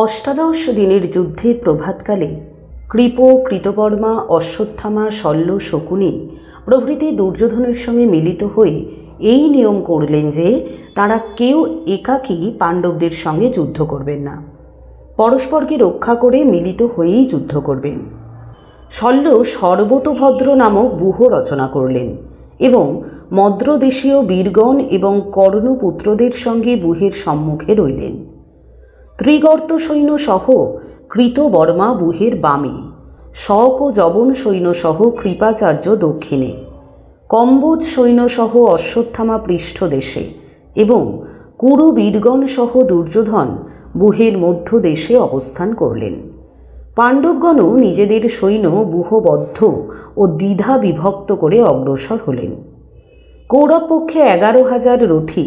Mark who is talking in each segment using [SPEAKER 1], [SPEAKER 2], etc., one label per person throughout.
[SPEAKER 1] অষ্টাদশ দিনের যুদ্ধে প্রভাতকালে কৃপ, কৃতবর্মা, অশ্বত্থামা, শল্য, শকুনি প্রভৃতি দুর্যোধনের সঙ্গে মিলিত হয়ে এই নিয়ম করলেন যে তারা কেউ একাকী পাণ্ডবদের সঙ্গে যুদ্ধ করবেন না, পরস্পরকে রক্ষা করে মিলিত হয়েই যুদ্ধ করবেন। শল্য সর্বতভদ্র নামক ব্যূহ রচনা করলেন এবং মদ্রদেশীয় বীরগণ এবং কর্ণপুত্রদের সঙ্গে ব্যূহের সম্মুখে রইলেন। ত্রিগর্ত সৈন্যসহ কৃতবর্মা ব্যূহের বামে, শক ও যবন সৈন্যসহ কৃপাচার্য দক্ষিণে, কম্বোজ সৈন্যসহ অশ্বত্থামা পৃষ্ঠদেশে এবং কুরু বীরগণ সহ দুর্যোধন ব্যূহের মধ্যদেশে অবস্থান করলেন। পাণ্ডবগণও নিজেদের সৈন্য ব্যূহবদ্ধ ও দ্বিধা বিভক্ত করে অগ্রসর হলেন। কৌরব পক্ষে 11,000 রথী,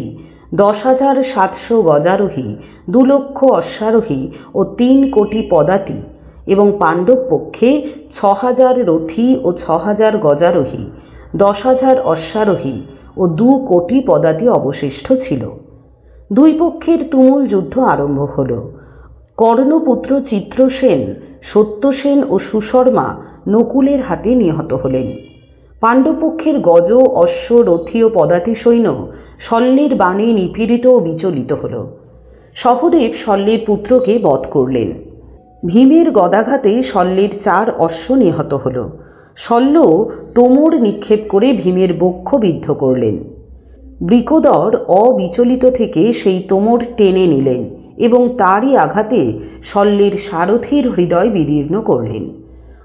[SPEAKER 1] 10,700 গজারোহী, 2 লক্ষ অশ্বারোহী ও 3 কোটি পদাতি এবং পাণ্ডব পক্ষে 6,000 রথী ও 6,000 গজারোহী, 10,000 অশ্বারোহী ও 2 কোটি পদাতি অবশিষ্ট ছিল। দুই পক্ষের তুমুল যুদ্ধ আরম্ভ হল। কর্ণপুত্র চিত্রসেন, সত্যসেন ও সুশর্মা নকুলের হাতে নিহত হলেন। পাণ্ডবপক্ষের গজ, অশ্ব, রথী ও পদাতি সৈন্য শল্যের বাণে নিপীড়িত ও বিচলিত হল। সহদেব শল্যের পুত্রকে বধ করলেন। ভীমের গদাঘাতে শল্যের 4 অশ্ব নিহত হল। শল্য তোমর নিক্ষেপ করে ভীমের বক্ষ বিদ্ধ করলেন। বৃকোদর অবিচলিত থেকে সেই তোমর টেনে নিলেন এবং তারই আঘাতে শল্যের সারথীর হৃদয় বিদীর্ণ করলেন।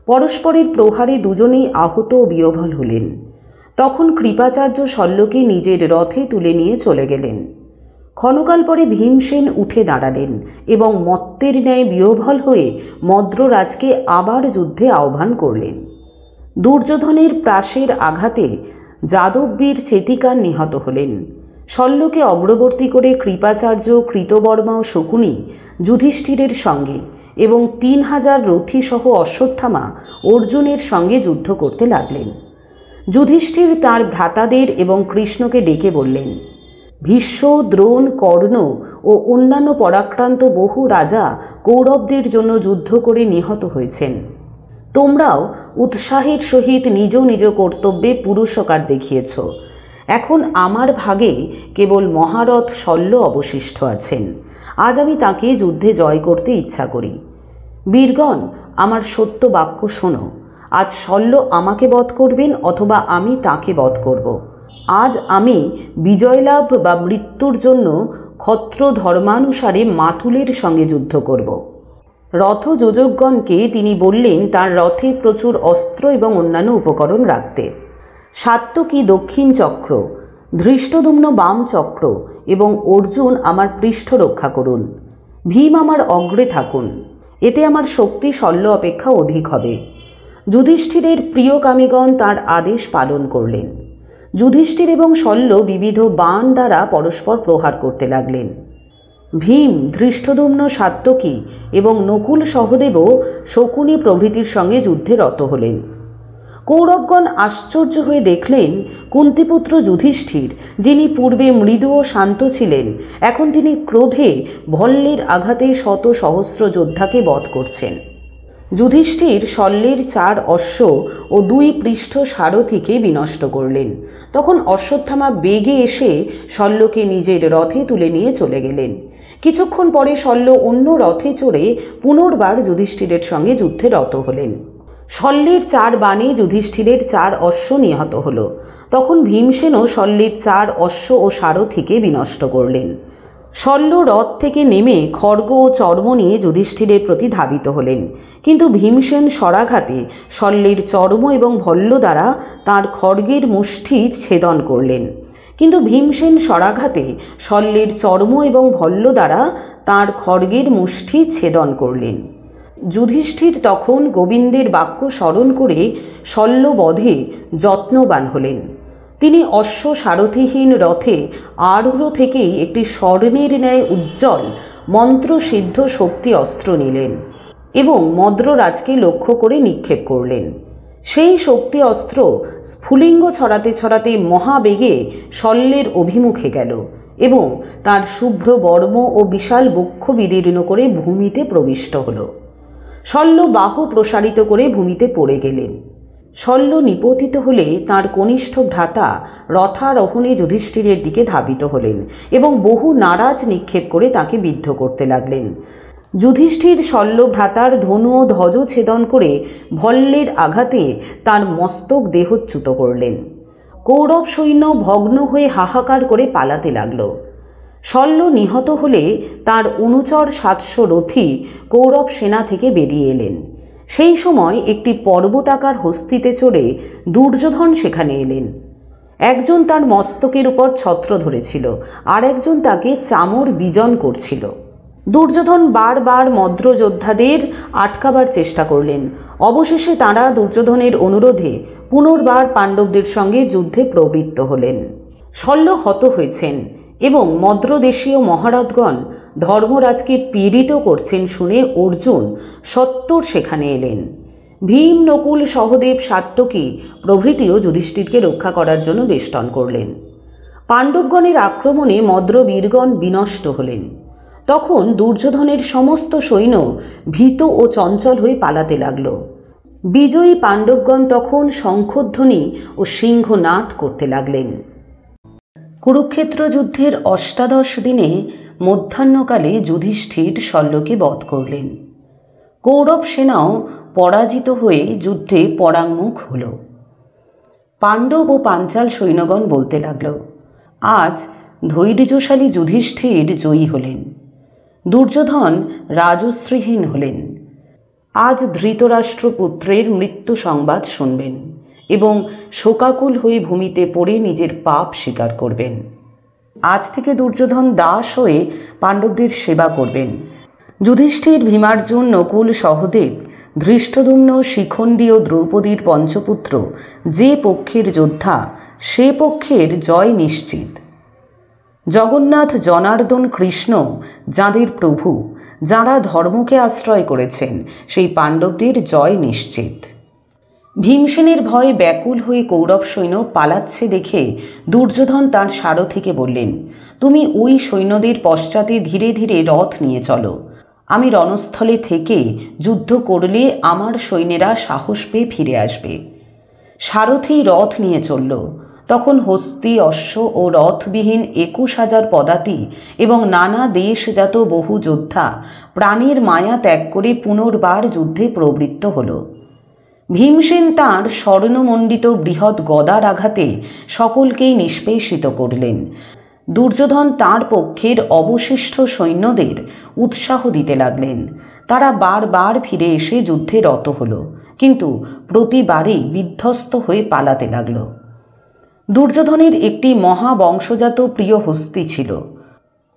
[SPEAKER 1] পরস্পরের প্রহারে দুজনেই আহত ও বিহ্বল হলেন। তখন কৃপাচার্য শল্যকে নিজের রথে তুলে নিয়ে চলে গেলেন। ক্ষণকাল পরে ভীমসেন উঠে দাঁড়ালেন এবং মত্তের ন্যায় বিহ্বল হয়ে মদ্ররাজকে আবার যুদ্ধে আহ্বান করলেন। দুর্যোধনের প্রাসের আঘাতে যাদববীর চেতিকান নিহত হলেন। শল্যকে অগ্রবর্তী করে কৃপাচার্য, কৃতবর্মা ও শকুনি যুধিষ্ঠিরের সঙ্গে এবং 3,000 রথী সহ অশ্বত্থামা অর্জুনের সঙ্গে যুদ্ধ করতে লাগলেন। যুধিষ্ঠির তাঁর ভ্রাতাদের এবং কৃষ্ণকে ডেকে বললেন, ভীষ্ম, দ্রোণ, কর্ণ ও অন্যান্য পরাক্রান্ত বহু রাজা কৌরবদের জন্য যুদ্ধ করে নিহত হয়েছেন। তোমরাও উৎসাহের সহিত নিজ নিজ কর্তব্যে পুরুষকার দেখিয়েছ। এখন আমার ভাগে কেবল মহারথ শল্য অবশিষ্ট আছেন। আজ আমি তাকে যুদ্ধে জয় করতে ইচ্ছা করি। বীরগণ, আমার সত্য বাক্য শোনো। আজ শল্য আমাকে বধ করবেন অথবা আমি তাকে বধ করব। আজ আমি বিজয়লাভ বা মৃত্যুর জন্য ক্ষত্র ধর্মানুসারে মাতুলের সঙ্গে যুদ্ধ করব। রথযোজকগণকে তিনি বললেন তার রথে প্রচুর অস্ত্র এবং অন্যান্য উপকরণ রাখতে। সাত্যকী দক্ষিণ চক্র, ধৃষ্টদ্যুম্ন বাম চক্র এবং অর্জুন আমার পৃষ্ঠ রক্ষা করুন। ভীম আমার অগ্রে থাকুন। এতে আমার শক্তি শল্য অপেক্ষা অধিক হবে। যুধিষ্ঠিরের প্রিয়কামীগণ তার আদেশ পালন করলেন। যুধিষ্ঠির এবং শল্য বিবিধ বাণ দ্বারা পরস্পর প্রহার করতে লাগলেন। ভীম, ধৃষ্টদ্যুম্ন, সাত্যকী এবং নকুল সহদেবও শকুনি প্রভৃতির সঙ্গে যুদ্ধে রত হলেন। কৌরবগণ আশ্চর্য হয়ে দেখলেন কুন্তিপুত্র যুধিষ্ঠির, যিনি পূর্বে মৃদু ও শান্ত ছিলেন, এখন তিনি ক্রোধে ভল্লের আঘাতে শত সহস্র যোদ্ধাকে বধ করছেন। যুধিষ্ঠির শল্যের 4 অশ্ব ও 2 পৃষ্ঠ সারথীকে বিনষ্ট করলেন। তখন অশ্বত্থামা বেগে এসে শল্যকে নিজের রথে তুলে নিয়ে চলে গেলেন। কিছুক্ষণ পরে শল্য অন্য রথে চড়ে পুনর্বার যুধিষ্ঠিরের সঙ্গে যুদ্ধে রত হলেন। শল্যের 4 বাণে যুধিষ্ঠিরের 4 অশ্ব নিহত হল। তখন ভীমসেনও শল্যের 4 অশ্ব ও সারথীকে বিনষ্ট করলেন। শল্য রথ থেকে নেমে খড়গ ও চর্ম নিয়ে যুধিষ্ঠিরের প্রতি ধাবিত হলেন, কিন্তু ভীমসেন শরাঘাতে শল্যের চর্ম এবং ভল্ল দ্বারা তাঁর খড়গের মুষ্টি ছেদন করলেন। কিন্তু ভীমসেন শরাঘাতে শল্যের চর্ম এবং ভল্ল দ্বারা তাঁর খড়গের মুষ্টি ছেদন করলেন। যুধিষ্ঠির তখন গোবিন্দের বাক্য স্মরণ করে শল্যবধে যত্নবান হলেন। তিনি অশ্ব সারথীহীন রথে আরূঢ় থেকেই একটি স্বর্ণের ন্যায় উজ্জ্বল মন্ত্রসিদ্ধ শক্তি অস্ত্র নিলেন এবং মদ্ররাজকে লক্ষ্য করে নিক্ষেপ করলেন। সেই শক্তি অস্ত্র স্ফুলিঙ্গ ছড়াতে ছড়াতে মহাবেগে শল্যের অভিমুখে গেল এবং তার শুভ্র বর্ম ও বিশাল বক্ষ বিদীর্ণ করে ভূমিতে প্রবিষ্ট হল। শল্য বাহু প্রসারিত করে ভূমিতে পড়ে গেলেন। শল্য নিপতিত হলে তার কনিষ্ঠ ভ্রাতা রথারোহণে যুধিষ্ঠিরের দিকে ধাবিত হলেন এবং বহু নারাজ নিক্ষেপ করে তাকে বিদ্ধ করতে লাগলেন। যুধিষ্ঠির শল্য ভ্রাতার ধনু ও ধ্বজ ছেদন করে ভল্লের আঘাতে তার মস্তক দেহচ্যুত করলেন। কৌরব সৈন্য ভগ্ন হয়ে হাহাকার করে পালাতে লাগল। শল্য নিহত হলে তার অনুচর 700 রথী কৌরব সেনা থেকে বেরিয়ে এলেন। সেই সময় একটি পর্বতাকার হস্তিতে চড়ে দুর্যোধন সেখানে এলেন। একজন তার মস্তকের উপর ছত্র ধরেছিল, আর একজন তাকে চামর বিজন করছিল। দুর্যোধন বারবার মদ্র যোদ্ধাদের আটকাবার চেষ্টা করলেন। অবশেষে তাঁরা দুর্যোধনের অনুরোধে পুনর্বার পাণ্ডবদের সঙ্গে যুদ্ধে প্রবৃত্ত হলেন। শল্য হত হয়েছেন এবং মদ্রদেশীয় মহারথগণ ধর্মরাজকে পীড়িত করছেন শুনে অর্জুন সত্বর সেখানে এলেন। ভীম, নকুল, সহদেব, সাত্যকী প্রভৃতিও যুধিষ্ঠিরকে রক্ষা করার জন্য বেষ্টন করলেন। পাণ্ডবগণের আক্রমণে মদ্রবীরগণ বিনষ্ট হলেন। তখন দুর্যোধনের সমস্ত সৈন্য ভীত ও চঞ্চল হয়ে পালাতে লাগল। বিজয়ী পাণ্ডবগণ তখন শঙ্খধ্বনি ও সিংহনাদ করতে লাগলেন। কুরুক্ষেত্র যুদ্ধের 18 দিনে মধ্যাহ্নকালে যুধিষ্ঠির শল্যকে বধ করলেন। কৌরব সেনাও পরাজিত হয়ে যুদ্ধে পরাঙ্মুখ হল। পাণ্ডব ও পাঞ্চাল সৈন্যগণ বলতে লাগল, আজ ধৈর্যশালী যুধিষ্ঠির জয়ী হলেন। দুর্যোধন রাজশ্রীহীন হলেন। আজ ধৃতরাষ্ট্রপুত্রের মৃত্যু সংবাদ শুনবেন এবং শোকাকুল হয়ে ভূমিতে পড়ে নিজের পাপ স্বীকার করবেন। আজ থেকে দুর্যোধন দাস হয়ে পাণ্ডবদের সেবা করবেন। যুধিষ্ঠির, ভীমার্জুন, নকুল, সহদেব, ধৃষ্টদ্যুম্ন, শিখণ্ডী ও দ্রৌপদীর পঞ্চপুত্র যে পক্ষের যোদ্ধা, সে পক্ষের জয় নিশ্চিত। জগন্নাথ, জনার্দন, কৃষ্ণ যাঁদের প্রভু, যাঁরা ধর্মকে আশ্রয় করেছেন, সেই পাণ্ডবদের জয় নিশ্চিত। ভীমসেনের ভয়ে ব্যাকুল হয়ে কৌরব সৈন্য পালাচ্ছে দেখে দুর্যোধন তাঁর সারথীকে বললেন, তুমি ওই সৈন্যদের পশ্চাতে ধীরে ধীরে রথ নিয়ে চলো। আমি রণস্থলে থেকে যুদ্ধ করলে আমার সৈন্যেরা সাহস পেয়ে ফিরে আসবে। সারথী রথ নিয়ে চলল। তখন হস্তি, অশ্ব ও রথবিহীন 21,000 পদাতি এবং নানা দেশজাত বহু যোদ্ধা প্রাণের মায়া ত্যাগ করে পুনর্বার যুদ্ধে প্রবৃত্ত হল। ভীমসেন তাঁর স্বর্ণমণ্ডিত বৃহৎ গদার আঘাতে সকলকেই নিষ্পেষিত করলেন। দুর্যোধন তাঁর পক্ষের অবশিষ্ট সৈন্যদের উৎসাহ দিতে লাগলেন। তারা বারবার ফিরে এসে যুদ্ধে রত হল, কিন্তু প্রতিবারেই বিধ্বস্ত হয়ে পালাতে লাগল। দুর্যোধনের একটি মহাবংশজাত প্রিয় হস্তি ছিল।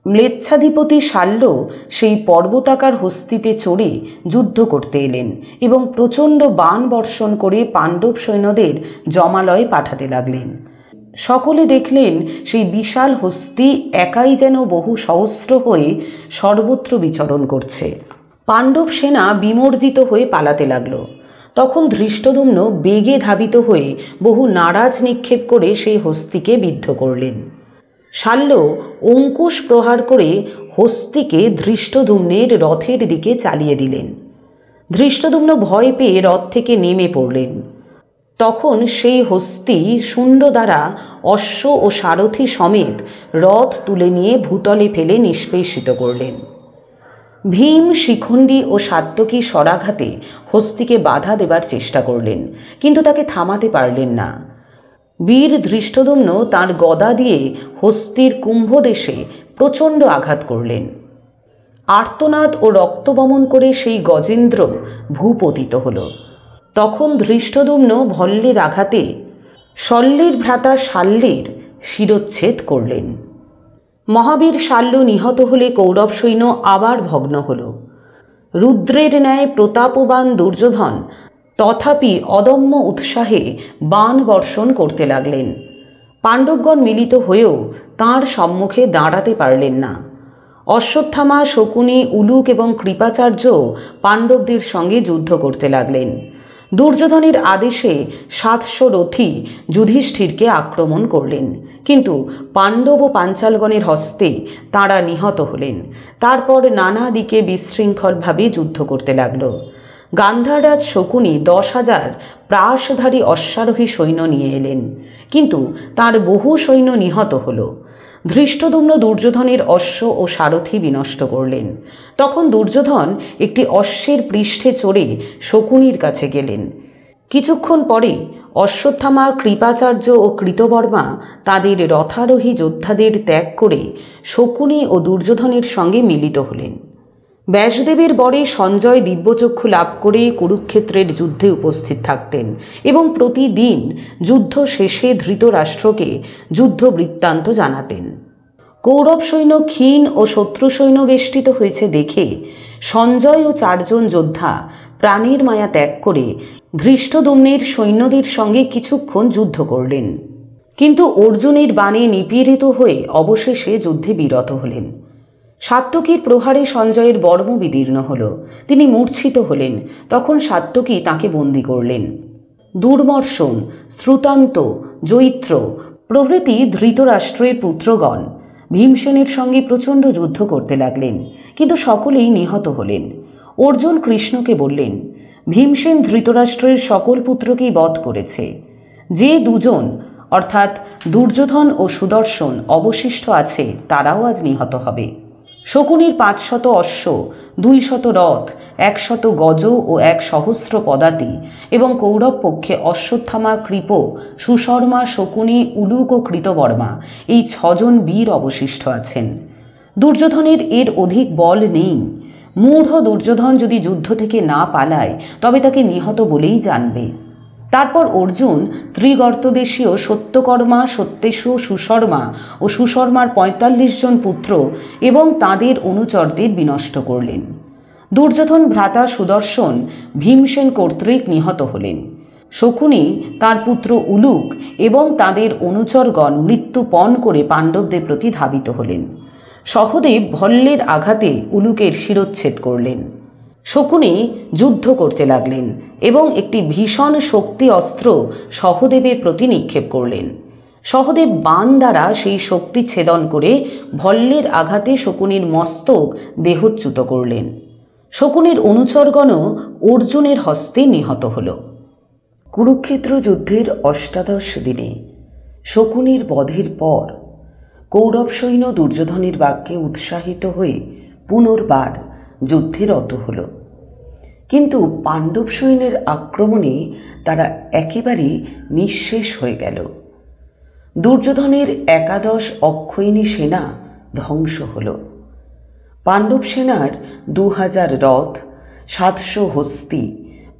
[SPEAKER 1] ম্লেচ্ছাধিপতি শাল্য সেই পর্বতাকার হস্তিতে চড়ে যুদ্ধ করতে এলেন এবং প্রচণ্ড বাণ বর্ষণ করে পাণ্ডব সৈন্যদের জমালয়ে পাঠাতে লাগলেন। সকলে দেখলেন সেই বিশাল হস্তি একাই যেন বহু সহস্র হয়ে সর্বত্র বিচরণ করছে। পাণ্ডব সেনা বিমর্দিত হয়ে পালাতে লাগল। তখন ধৃষ্টদ্যুম্ন বেগে ধাবিত হয়ে বহু নারাজ নিক্ষেপ করে সেই হস্তিকে বিদ্ধ করলেন। শাল্য অঙ্কুশ প্রহার করে হস্তিকে ধৃষ্টদ্যুম্নের রথের দিকে চালিয়ে দিলেন। ধৃষ্টদ্যুম্ন ভয় পেয়ে রথ থেকে নেমে পড়লেন। তখন সেই হস্তি শুণ্ড দ্বারা অশ্ব ও সারথি সমেত রথ তুলে নিয়ে ভূতলে ফেলে নিষ্পেষিত করলেন। ভীম, শিখণ্ডী ও সাত্যকী শরাঘাতে হস্তিকে বাধা দেবার চেষ্টা করলেন, কিন্তু তাকে থামাতে পারলেন না। বীর ধৃষ্টদ্যুম্ন তাঁর গদা দিয়ে হস্তির কুম্ভদেশে প্রচণ্ড আঘাত করলেন। আর্তনাদ ও রক্তবমন করে সেই গজেন্দ্র ভূপতিত হল। তখন ধৃষ্টদ্যুম্ন ভল্লের আঘাতে শল্যের ভ্রাতা শাল্যের শিরচ্ছেদ করলেন। মহাবীর শাল্য নিহত হলে কৌরব সৈন্য আবার ভগ্ন হল। রুদ্রের ন্যায় প্রতাপবান দুর্যোধন তথাপি অদম্য উৎসাহে বাণ বর্ষণ করতে লাগলেন। পাণ্ডবগণ মিলিত হয়েও তাঁর সম্মুখে দাঁড়াতে পারলেন না। অশ্বত্থামা, শকুনি, উলুক এবং কৃপাচার্য পাণ্ডবদের সঙ্গে যুদ্ধ করতে লাগলেন। দুর্যোধনের আদেশে 700 রথী যুধিষ্ঠিরকে আক্রমণ করলেন, কিন্তু পাণ্ডব ও পাঞ্চালগণের হস্তে তাঁরা নিহত হলেন। তারপর নানা দিকে বিশৃঙ্খলভাবে যুদ্ধ করতে লাগল। গান্ধাররাজ শকুনি 10,000 প্রাসধারী অশ্বারোহী সৈন্য নিয়ে এলেন, কিন্তু তার বহু সৈন্য নিহত হল। ধৃষ্টদ্যুম্ন দুর্যোধনের অশ্ব ও সারথি বিনষ্ট করলেন। তখন দুর্যোধন একটি অশ্বের পৃষ্ঠে চড়ে শকুনির কাছে গেলেন। কিছুক্ষণ পরে অশ্বত্থামা, কৃপাচার্য ও কৃতবর্মা তাদের রথারোহী যোদ্ধাদের ত্যাগ করে শকুনি ও দুর্যোধনের সঙ্গে মিলিত হলেন। ব্যাসদেবের বরে সঞ্জয় দিব্যচক্ষু লাভ করে কুরুক্ষেত্রের যুদ্ধে উপস্থিত থাকতেন এবং প্রতিদিন যুদ্ধ শেষে ধৃতরাষ্ট্রকে যুদ্ধ বৃত্তান্ত জানাতেন। কৌরব সৈন্য ক্ষীণ ও শত্রু সৈন্য বেষ্টিত হয়েছে দেখে সঞ্জয় ও 4 জন যোদ্ধা প্রাণের মায়া ত্যাগ করে ধৃষ্টদ্যুম্নের সৈন্যদের সঙ্গে কিছুক্ষণ যুদ্ধ করলেন, কিন্তু অর্জুনের বাণে নিপীড়িত হয়ে অবশেষে যুদ্ধে বিরত হলেন। সাত্যকীর প্রহারে সঞ্জয়ের বর্ম বিদীর্ণ হল, তিনি মূর্ছিত হলেন। তখন সাত্যকী তাঁকে বন্দী করলেন। দুর্মর্শন, শ্রুতান্ত, জৈত্র প্রভৃতি ধৃতরাষ্ট্রের পুত্রগণ ভীমসেনের সঙ্গে প্রচণ্ড যুদ্ধ করতে লাগলেন, কিন্তু সকলেই নিহত হলেন। অর্জুন কৃষ্ণকে বললেন, ভীমসেন ধৃতরাষ্ট্রের সকল পুত্রকেই বধ করেছে। যে 2 জন অর্থাৎ দুর্যোধন ও সুদর্শন অবশিষ্ট আছে তারাও আজ নিহত হবে। শকুনির 500 অশ্ব, 200 রথ, 100 গজ ও 1,000 পদাতি এবং কৌরব পক্ষে অশ্বত্থামা, কৃপ, সুশর্মা, শকুনি, উলুক ও কৃতবর্মা এই 6 জন বীর অবশিষ্ট আছেন। দুর্যোধনের এর অধিক বল নেই। মূঢ় দুর্যোধন যদি যুদ্ধ থেকে না পালায় তবে তাকে নিহত বলেই জানবে। তারপর অর্জুন ত্রিগর্তদেশীয় সত্যকর্মা, সত্যেশু, সুশর্মা ও সুশর্মার 45 জন পুত্র এবং তাদের অনুচরদের বিনষ্ট করলেন। দুর্যোধন ভ্রাতা সুদর্শন ভীমসেন কর্তৃক নিহত হলেন। শকুনি, তার পুত্র উলুক এবং তাদের অনুচরগণ মৃত্যুপণ করে পাণ্ডবদের প্রতি ধাবিত হলেন। সহদেব ভল্লের আঘাতে উলুকের শিরচ্ছেদ করলেন। শকুনি যুদ্ধ করতে লাগলেন এবং একটি ভীষণ শক্তি অস্ত্র সহদেবের প্রতি নিক্ষেপ করলেন। সহদেব বাণ দ্বারা সেই শক্তি ছেদন করে ভল্লের আঘাতে শকুনির মস্তক দেহচ্যুত করলেন। শকুনির অনুচরগণও অর্জুনের হস্তে নিহত হল। কুরুক্ষেত্র যুদ্ধের 18 দিনে শকুনির বধের পর কৌরব সৈন্য দুর্যোধনের বাক্যে উৎসাহিত হয়ে পুনর্বার যুদ্ধে রত হল, কিন্তু পাণ্ডব সৈন্যের আক্রমণে তারা একেবারে নিঃশেষ হয়ে গেল। দুর্যোধনের 11 অক্ষৌহিণী সেনা ধ্বংস হল। পাণ্ডব সেনার 2000 রথ, 700 হস্তি,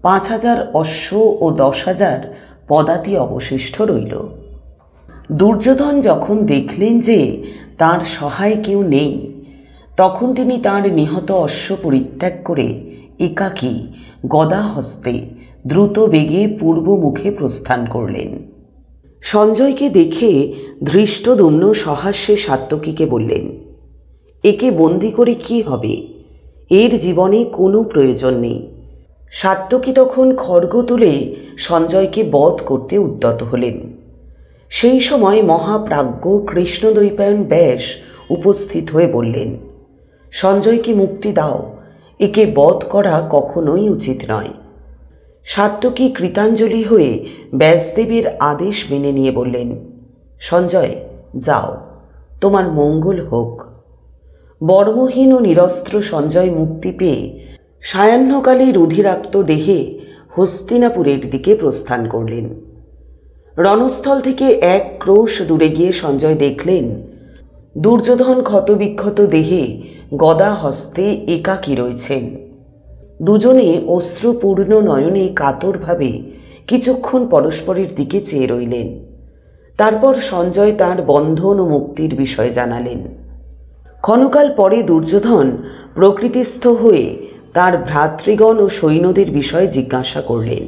[SPEAKER 1] 5000 অশ্ব ও 10,000 পদাতি অবশিষ্ট রইল। দুর্যোধন যখন দেখলেন যে তার সহায় কেউ নেই, তখন তিনি তাঁর নিহত অশ্ব পরিত্যাগ করে একাকী গদা হস্তে দ্রুত বেগে পূর্ব মুখে প্রস্থান করলেন। সঞ্জয়কে দেখে ধৃষ্টদ্যুম্ন সহাস্যে সাত্যকীকে বললেন, একে বন্দি করে কি হবে? এর জীবনে কোনো প্রয়োজন নেই। সাত্যকী তখন খড়গ তুলে সঞ্জয়কে বধ করতে উদ্যত হলেন। সেই সময় মহাপ্রাজ্ঞ কৃষ্ণদ্বৈপায়ন ব্যাস উপস্থিত হয়ে বললেন, সঞ্জয়কে মুক্তি দাও, একে বধ করা কখনোই উচিত নয়। সাত্যকী কৃতাঞ্জলি হয়ে ব্যাসদেবের আদেশ মেনে নিয়ে বললেন, সঞ্জয় যাও, তোমার মঙ্গল হোক। বর্মহীন ও নিরস্ত্র সঞ্জয় মুক্তি পেয়ে সায়াহ্নকালে রুধিরাক্ত দেহে হস্তিনাপুরের দিকে প্রস্থান করলেন। রণস্থল থেকে 1 ক্রোশ দূরে গিয়ে সঞ্জয় দেখলেন দুর্যোধন ক্ষতবিক্ষত দেহে গদা হস্তে একাকী রয়েছেন। দুজনে অশ্রুপূর্ণ নয়নে কাতরভাবে কিছুক্ষণ পরস্পরের দিকে চেয়ে রইলেন। তারপর সঞ্জয় তাঁর বন্ধন ও মুক্তির বিষয় জানালেন। ক্ষণকাল পরে দুর্যোধন প্রকৃতিস্থ হয়ে তার ভ্রাতৃগণ ও সৈন্যদের বিষয়ে জিজ্ঞাসা করলেন।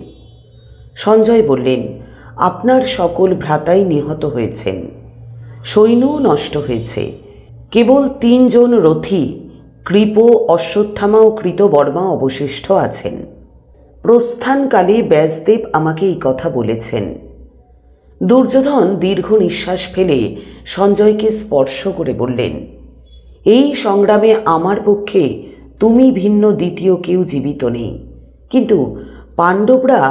[SPEAKER 1] সঞ্জয় বললেন, আপনার সকল ভ্রাতাই নিহত হয়েছেন, সৈন্যও নষ্ট হয়েছে, কেবল 3 জন রথী কৃপ, অশ্বত্থামা ও কৃতবর্মা অবশিষ্ট আছেন। প্রস্থানকালে ব্যাসদেব আমাকে এই কথা বলেছেন। দুর্যোধন দীর্ঘ নিঃশ্বাস ফেলে সঞ্জয়কে স্পর্শ করে বললেন, এই সংগ্রামে আমার পক্ষে তুমি ভিন্ন দ্বিতীয় কেউ জীবিত নেই, কিন্তু পাণ্ডবরা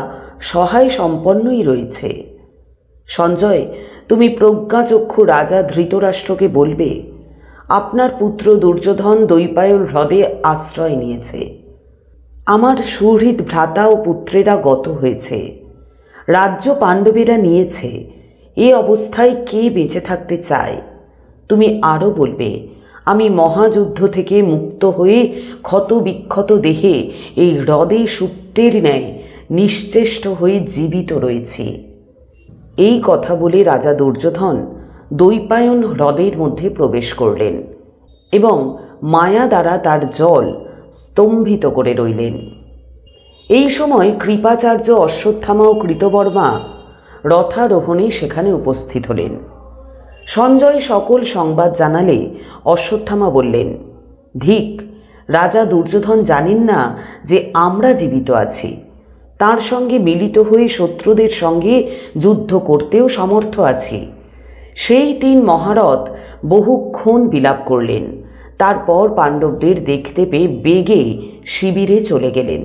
[SPEAKER 1] সহায় সম্পন্নই রয়েছে। সঞ্জয়, তুমি প্রজ্ঞাচক্ষু রাজা ধৃতরাষ্ট্রকে বলবে আপনার পুত্র দুর্যোধন দৈপায়ন হ্রদে আশ্রয় নিয়েছে। আমার সুহৃদ ভ্রাতা ও পুত্রেরা গত হয়েছে, রাজ্য পাণ্ডবেরা নিয়েছে। এ অবস্থায় কে বেঁচে থাকতে চায়? তুমি আরও বলবে আমি মহাযুদ্ধ থেকে মুক্ত হয়ে ক্ষত বিক্ষত দেহে এই হ্রদে সুপ্তের ন্যায় নিশ্চেষ্ট হয়ে জীবিত রয়েছি। এই কথা বলে রাজা দুর্যোধন দৈপায়ন হ্রদের মধ্যে প্রবেশ করলেন এবং মায়া দ্বারা তার জল স্তম্ভিত করে রইলেন। এই সময় কৃপাচার্য, অশ্বত্থামা ও কৃতবর্মা রথারোহণে সেখানে উপস্থিত হলেন। সঞ্জয় সকল সংবাদ জানালে অশ্বত্থামা বললেন, ধিক, রাজা দুর্যোধন জানেন না যে আমরা জীবিত আছি। তার সঙ্গে মিলিত হয়ে শত্রুদের সঙ্গে যুদ্ধ করতেও সমর্থ আছি। সেই 3 মহারথ বহুক্ষণ বিলাপ করলেন। তারপর পাণ্ডবদের দেখতে পেয়ে বেগে শিবিরে চলে গেলেন।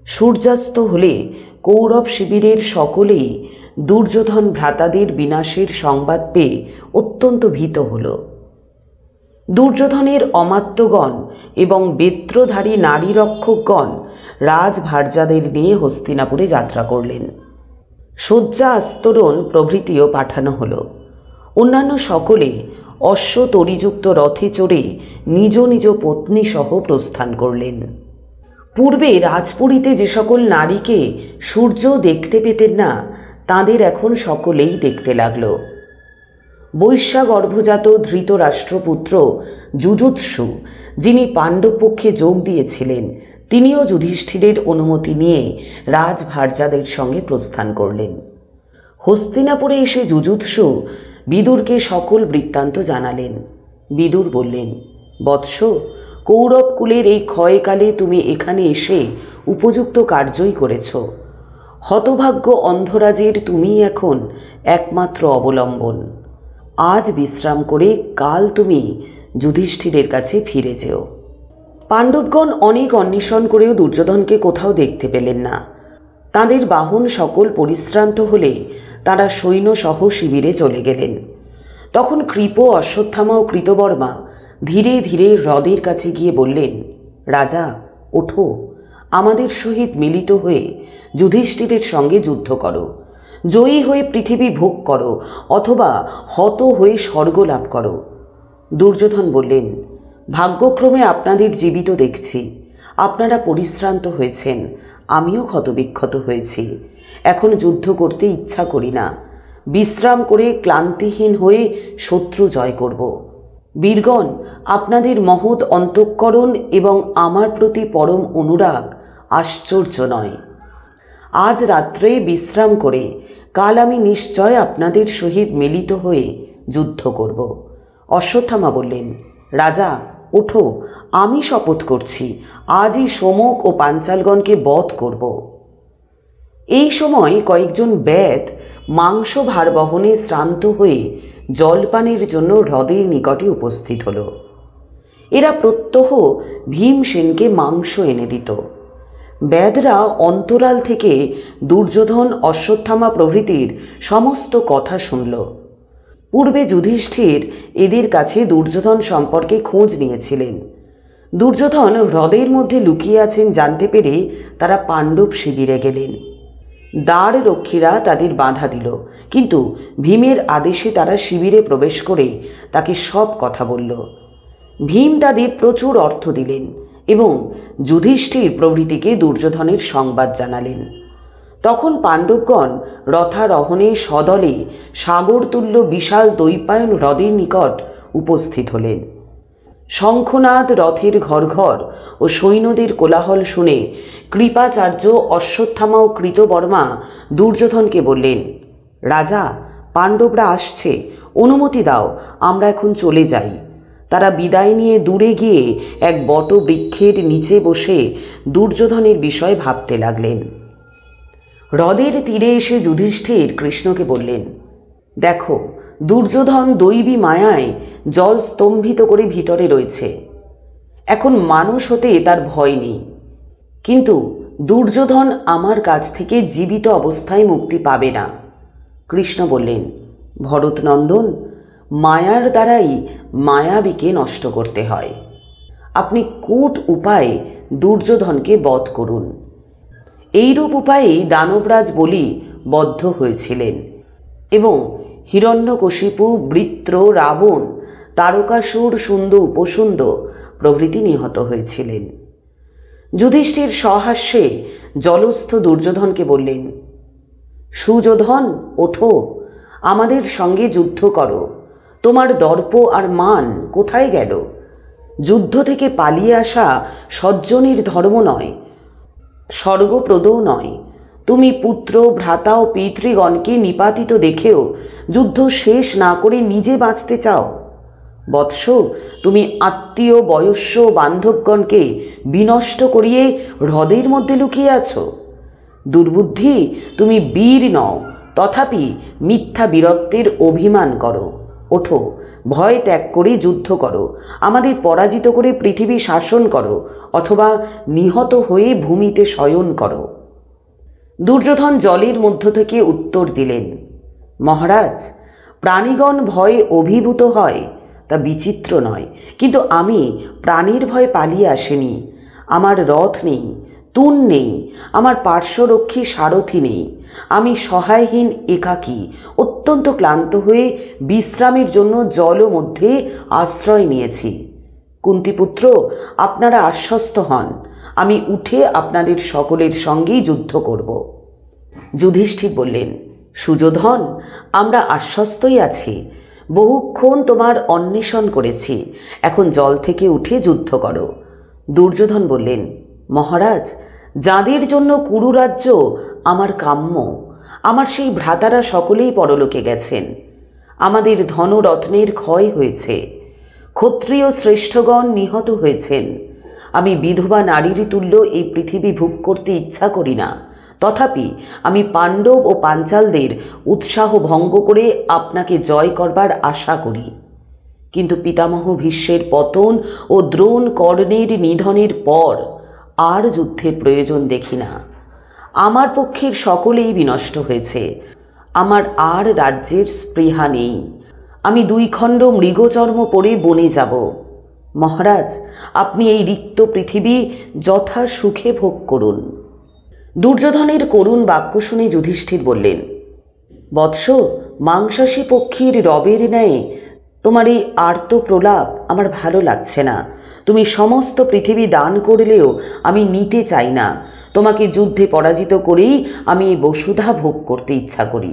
[SPEAKER 1] সূর্যাস্ত হলে কৌরব শিবিরের সকলেই দুর্যোধন ভ্রাতাদের বিনাশের সংবাদ পেয়ে অত্যন্ত ভীত হল। দুর্যোধনের অমাত্যগণ এবং বেত্রধারী নারী রক্ষকগণ রাজভার্যাদের নিয়ে হস্তিনাপুরে যাত্রা করলেন। শয্যা আস্তরণ প্রভৃতিও পাঠানো হল। অন্যান্য সকলে অশ্ব তরিযুক্ত রথে চড়ে নিজ নিজ পত্নী সহ প্রস্থান করলেন। পূর্বে রাজপুরীতে যে সকল নারীকে সূর্য দেখতে পেতেন না, তাঁদের এখন সকলেই দেখতে লাগল। বৈশ্যা গর্ভজাত ধৃতরাষ্ট্রপুত্র যুযুৎসু, যিনি পাণ্ডব পক্ষে যোগ দিয়েছিলেন, তিনিও যুধিষ্ঠিরের অনুমতি নিয়ে রাজভার্যাদের সঙ্গে প্রস্থান করলেন। হস্তিনাপুরে এসে যুযুৎসু বিদুরকে সকল বৃত্তান্ত জানালেন। বিদুর বললেন, বৎস, কৌরব কুলের এই ক্ষয়কালে তুমি এখানে এসে উপযুক্ত কার্যই করেছ। হতভাগ্য অন্ধরাজের তুমি এখন একমাত্র অবলম্বন। আজ বিশ্রাম করে কাল তুমি যুধিষ্ঠিরের কাছে ফিরে যেও। পাণ্ডবগণ অনেক অন্বেষণ করেও দুর্যোধনকে কোথাও দেখতে পেলেন না। তাঁদের বাহন সকল পরিশ্রান্ত হলে তারা সৈন্যসহ শিবিরে চলে গেলেন। তখন কৃপ, অশ্বত্থামা ও কৃতবর্মা ধীরে ধীরে হ্রদের কাছে গিয়ে বললেন, রাজা, ওঠো, আমাদের সহিত মিলিত হয়ে যুধিষ্ঠিরের সঙ্গে যুদ্ধ করো। জয়ী হয়ে পৃথিবী ভোগ করো অথবা হত হয়ে স্বর্গ লাভ করো। দুর্যোধন বললেন, ভাগ্যক্রমে আপনাদের জীবিত দেখছি। আপনারা পরিশ্রান্ত হয়েছেন, আমিও ক্ষতবিক্ষত হয়েছি। এখন যুদ্ধ করতে ইচ্ছা করি না। বিশ্রাম করে ক্লান্তিহীন হয়ে শত্রু জয় করব। বীরগণ, আপনাদের মহৎ অন্তঃকরণ এবং আমার প্রতি পরম অনুরাগ আশ্চর্য নয়। আজ রাত্রে বিশ্রাম করে কাল আমি নিশ্চয় আপনাদের সহিত মিলিত হয়ে যুদ্ধ করব। অশ্বত্থামা বললেন, রাজা, ওঠো, আমি শপথ করছি আজই সমক ও পাঞ্চালগণকে বধ করব। এই সময় কয়েকজন ব্যাধ মাংস ভার বহনে শ্রান্ত হয়ে জলপানের জন্য হ্রদের নিকটে উপস্থিত হল। এরা প্রত্যহ ভীমসেনকে মাংস এনে দিত। ব্যাধরা অন্তরাল থেকে দুর্যোধন, অশ্বত্থামা প্রভৃতির সমস্ত কথা শুনল। পূর্বে যুধিষ্ঠির এদের কাছে দুর্যোধন সম্পর্কে খোঁজ নিয়েছিলেন। দুর্যোধন হ্রদের মধ্যে লুকিয়ে আছেন জানতে পেরে তারা পাণ্ডব শিবিরে গেলেন। দ্বার রক্ষীরা তাদের বাধা দিল, কিন্তু ভীমের আদেশে তারা শিবিরে প্রবেশ করে তাকে সব কথা বলল। ভীম তাদের প্রচুর অর্থ দিলেন এবং যুধিষ্ঠির প্রভৃতিকে দুর্যোধনের সংবাদ জানালেন। তখন পাণ্ডবগণ রথারোহণে সদলে সাগরতুল্য বিশাল দৈপায়ন হ্রদের নিকট উপস্থিত হলেন। শঙ্খনাদ, রথের ঘর ঘর ও সৈন্যদের কোলাহল শুনে কৃপাচার্য, অশ্বত্থামা ও কৃতবর্মা দুর্যোধনকে বললেন, রাজা, পাণ্ডবরা আসছে, অনুমতি দাও, আমরা এখন চলে যাই। তারা বিদায় নিয়ে দূরে গিয়ে এক বটবৃক্ষের নিচে বসে দুর্যোধনের বিষয় ভাবতে লাগলেন। হ্রদের তীরে এসে যুধিষ্ঠির কৃষ্ণকে বললেন, দেখো, দুর্যোধন দৈবী মায়ায় জল স্তম্ভিত করে ভিতরে রয়েছে। এখন মানুষ হতে তার ভয় নেই, কিন্তু দুর্যোধন আমার কাছ থেকে জীবিত অবস্থায় মুক্তি পাবে না। কৃষ্ণ বললেন, ভরতনন্দন, মায়ার দ্বারাই মায়াবীকে নষ্ট করতে হয়। আপনি কূট উপায়ে দুর্যোধনকে বধ করুন। এইরূপ উপায়েই দানবরাজ বলি বদ্ধ হয়েছিলেন এবং হিরণ্যকশিপু, বৃত্র, রাবণ, তারকাসুর, সুন্দ, উপসুন্দ প্রভৃতি নিহত হয়েছিলেন। যুধিষ্ঠির সহাস্যে জলস্থ দুর্যোধনকে বললেন, সুযোধন, ওঠো, আমাদের সঙ্গে যুদ্ধ করো। তোমার দর্প আর মান কোথায় গেল? যুদ্ধ থেকে পালিয়ে আসা সজ্জনের ধর্ম নয়, স্বর্গপ্রদও নয়। তুমি পুত্র, ভ্রাতা ও পিতৃগণকে নিপাতিত দেখেও যুদ্ধ শেষ না করে নিজে বাঁচতে চাও। বৎস, তুমি আত্মীয়, বয়স্য, বান্ধবগণকে বিনষ্ট করিয়ে হ্রদের মধ্যে লুকিয়ে আছো। দুর্বুদ্ধি, তুমি বীর নও, তথাপি মিথ্যা বীরত্বের অভিমান করো। ওঠো, ভয় ত্যাগ করে যুদ্ধ করো, আমাদের পরাজিত করে পৃথিবী শাসন করো, অথবা নিহত হয়ে ভূমিতে শয়ন করো। দুর্যোধন জলের মধ্য থেকে উত্তর দিলেন, মহারাজ, প্রাণীগণ ভয়ে অভিভূত হয় তা বিচিত্র নয়, কিন্তু আমি প্রাণীর ভয়ে পালিয়ে আসিনি। আমার রথ নেই, তুন নেই, আমার পার্শ্বরক্ষী সারথি নেই। আমি সহায়হীন, একাকী, অত্যন্ত ক্লান্ত হয়ে বিশ্রামের জন্য জল মধ্যে আশ্রয় নিয়েছি। কুন্তিপুত্র, আপনারা আশ্বস্ত হন, আমি উঠে আপনাদের সকলের সঙ্গেই যুদ্ধ করব। যুধিষ্ঠির বললেন, সুযোধন, আমরা আশ্বস্তই আছি। বহুক্ষণ তোমার অন্বেষণ করেছি, এখন জল থেকে উঠে যুদ্ধ করো। দুর্যোধন বললেন, মহারাজ, যাদের জন্য কুরুরাজ্য আমার কাম্য, আমার সেই ভ্রাতারা সকলেই পরলোকে গেছেন। আমাদের ধনরত্নের ক্ষয় হয়েছে, ক্ষত্রিয় শ্রেষ্ঠগণ নিহত হয়েছেন। আমি বিধবা নারীর তুল্য এই পৃথিবী ভোগ করতে ইচ্ছা করি না, তথাপি আমি পাণ্ডব ও পাঞ্চালদের উৎসাহ ভঙ্গ করে আপনাকে জয় করবার আশা করি। কিন্তু পিতামহ ভীষ্মের পতন ও দ্রোণ, কর্ণের নিধনের পর আর যুদ্ধের প্রয়োজন দেখি না। আমার পক্ষের সকলেই বিনষ্ট হয়েছে, আমার আর রাজ্যের স্পৃহা নেই। আমি 2 খণ্ড মৃগচর্ম পরে বনে যাব। মহারাজ, আপনি এই রিক্ত পৃথিবী যথা সুখে ভোগ করুন। দুর্যোধনের করুণ বাক্য শুনে যুধিষ্ঠির বললেন, বৎস, মাংসাশী পক্ষীর রবের ন্যায় তোমার এই আর্ত প্রলাপ আমার ভালো লাগছে না। তুমি সমস্ত পৃথিবী দান করলেও আমি নিতে চাই না। তোমাকে যুদ্ধে পরাজিত করেই আমি এই বসুধা ভোগ করতে ইচ্ছা করি।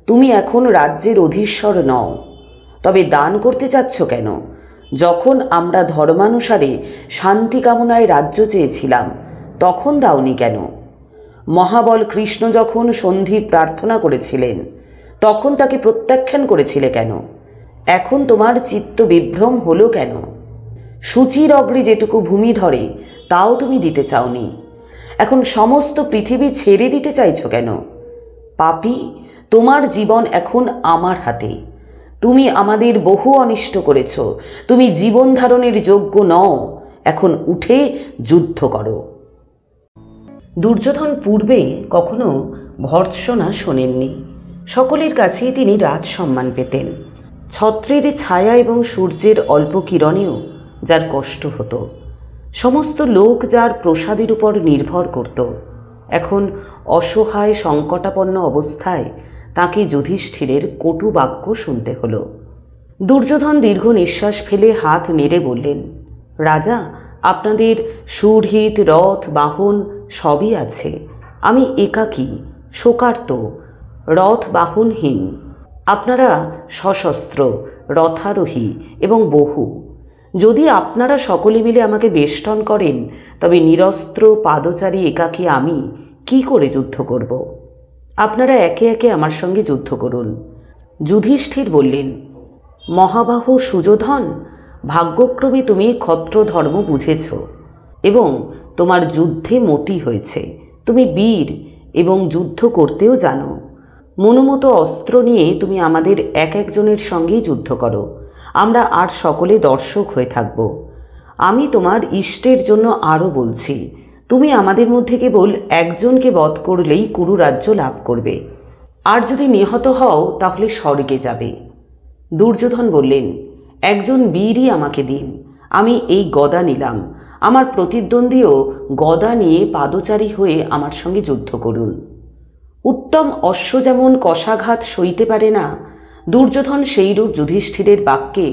[SPEAKER 1] তুমি এখন রাজ্যের অধীশ্বর নও, তবে দান করতে চাচ্ছ কেন? যখন আমরা ধর্মানুসারে শান্তি কামনায় রাজ্য চেয়েছিলাম, তখন দাওনি কেন? মহাবল কৃষ্ণ যখন সন্ধি প্রার্থনা করেছিলেন, তখন তাকে প্রত্যাখ্যান করেছিলে কেন? এখন তোমার চিত্ত বিভ্রম হলো কেন? সূচির অগ্রে যেটুকু ভূমি ধরে তাও তুমি দিতে চাওনি, এখন সমস্ত পৃথিবী ছেড়ে দিতে চাইছো কেন? পাপী, তোমার জীবন এখন আমার হাতে। তুমি আমাদের বহু অনিষ্ট করেছ, তুমি জীবন ধারণের যোগ্য নও। এখন উঠে যুদ্ধ করো। দুর্যোধন পূর্বে কখনো ভর্ৎসনা শোনেননি। সকলের কাছেই তিনি রাজসম্মান পেতেন। ছত্রের ছায়া এবং সূর্যের অল্প কিরণেও যার কষ্ট হতো, সমস্ত লোক যার প্রসাদের উপর নির্ভর করত, এখন অসহায় সংকটাপন্ন অবস্থায় তাকে যুধিষ্ঠিরের কটু বাক্য শুনতে হলো। দুর্যোধন দীর্ঘ নিঃশ্বাস ফেলে হাত নেড়ে বললেন, রাজা, আপনাদের সুরহিত, রথ, বাহন সবই আছে। আমি একাকী, শোকার্ত, রথ বাহনহীন। আপনারা সশস্ত্র, রথারোহী এবং বহু। যদি আপনারা সকলে মিলে আমাকে বেষ্টন করেন, তবে নিরস্ত্র পাদচারী একাকী আমি কি করে যুদ্ধ করব? আপনারা একে একে আমার সঙ্গে যুদ্ধ করুন। যুধিষ্ঠির বললেন, মহাবাহু সুযোধন, ভাগ্যক্রমে তুমি ক্ষত্র ধর্ম বুঝেছ এবং তোমার যুদ্ধে মতি হয়েছে। তুমি বীর এবং যুদ্ধ করতেও জানো। মনোমতো অস্ত্র নিয়ে তুমি আমাদের এক একজনের সঙ্গেই যুদ্ধ করো। আমরা আর সকলে দর্শক হয়ে থাকব। আমি তোমার ইষ্টের জন্য আরও বলছি, তুমি আমাদের মধ্যে কেবল একজনকে বধ করলেই কুরু রাজ্য লাভ করবে, আর যদি নিহত হও তাহলে স্বর্গে যাবে। দুর্যোধন বললেন, একজন বীরই আমাকে দিন, আমি এই গদা নিলাম। আমার প্রতিদ্বন্দ্বীও গদা নিয়ে পাদচারী হয়ে আমার সঙ্গে যুদ্ধ করুন। উত্তম অশ্ব যেমন কষাঘাত সইতে পারে না, দুর্যোধন সেইরূপ যুধিষ্ঠিরের বাক্যে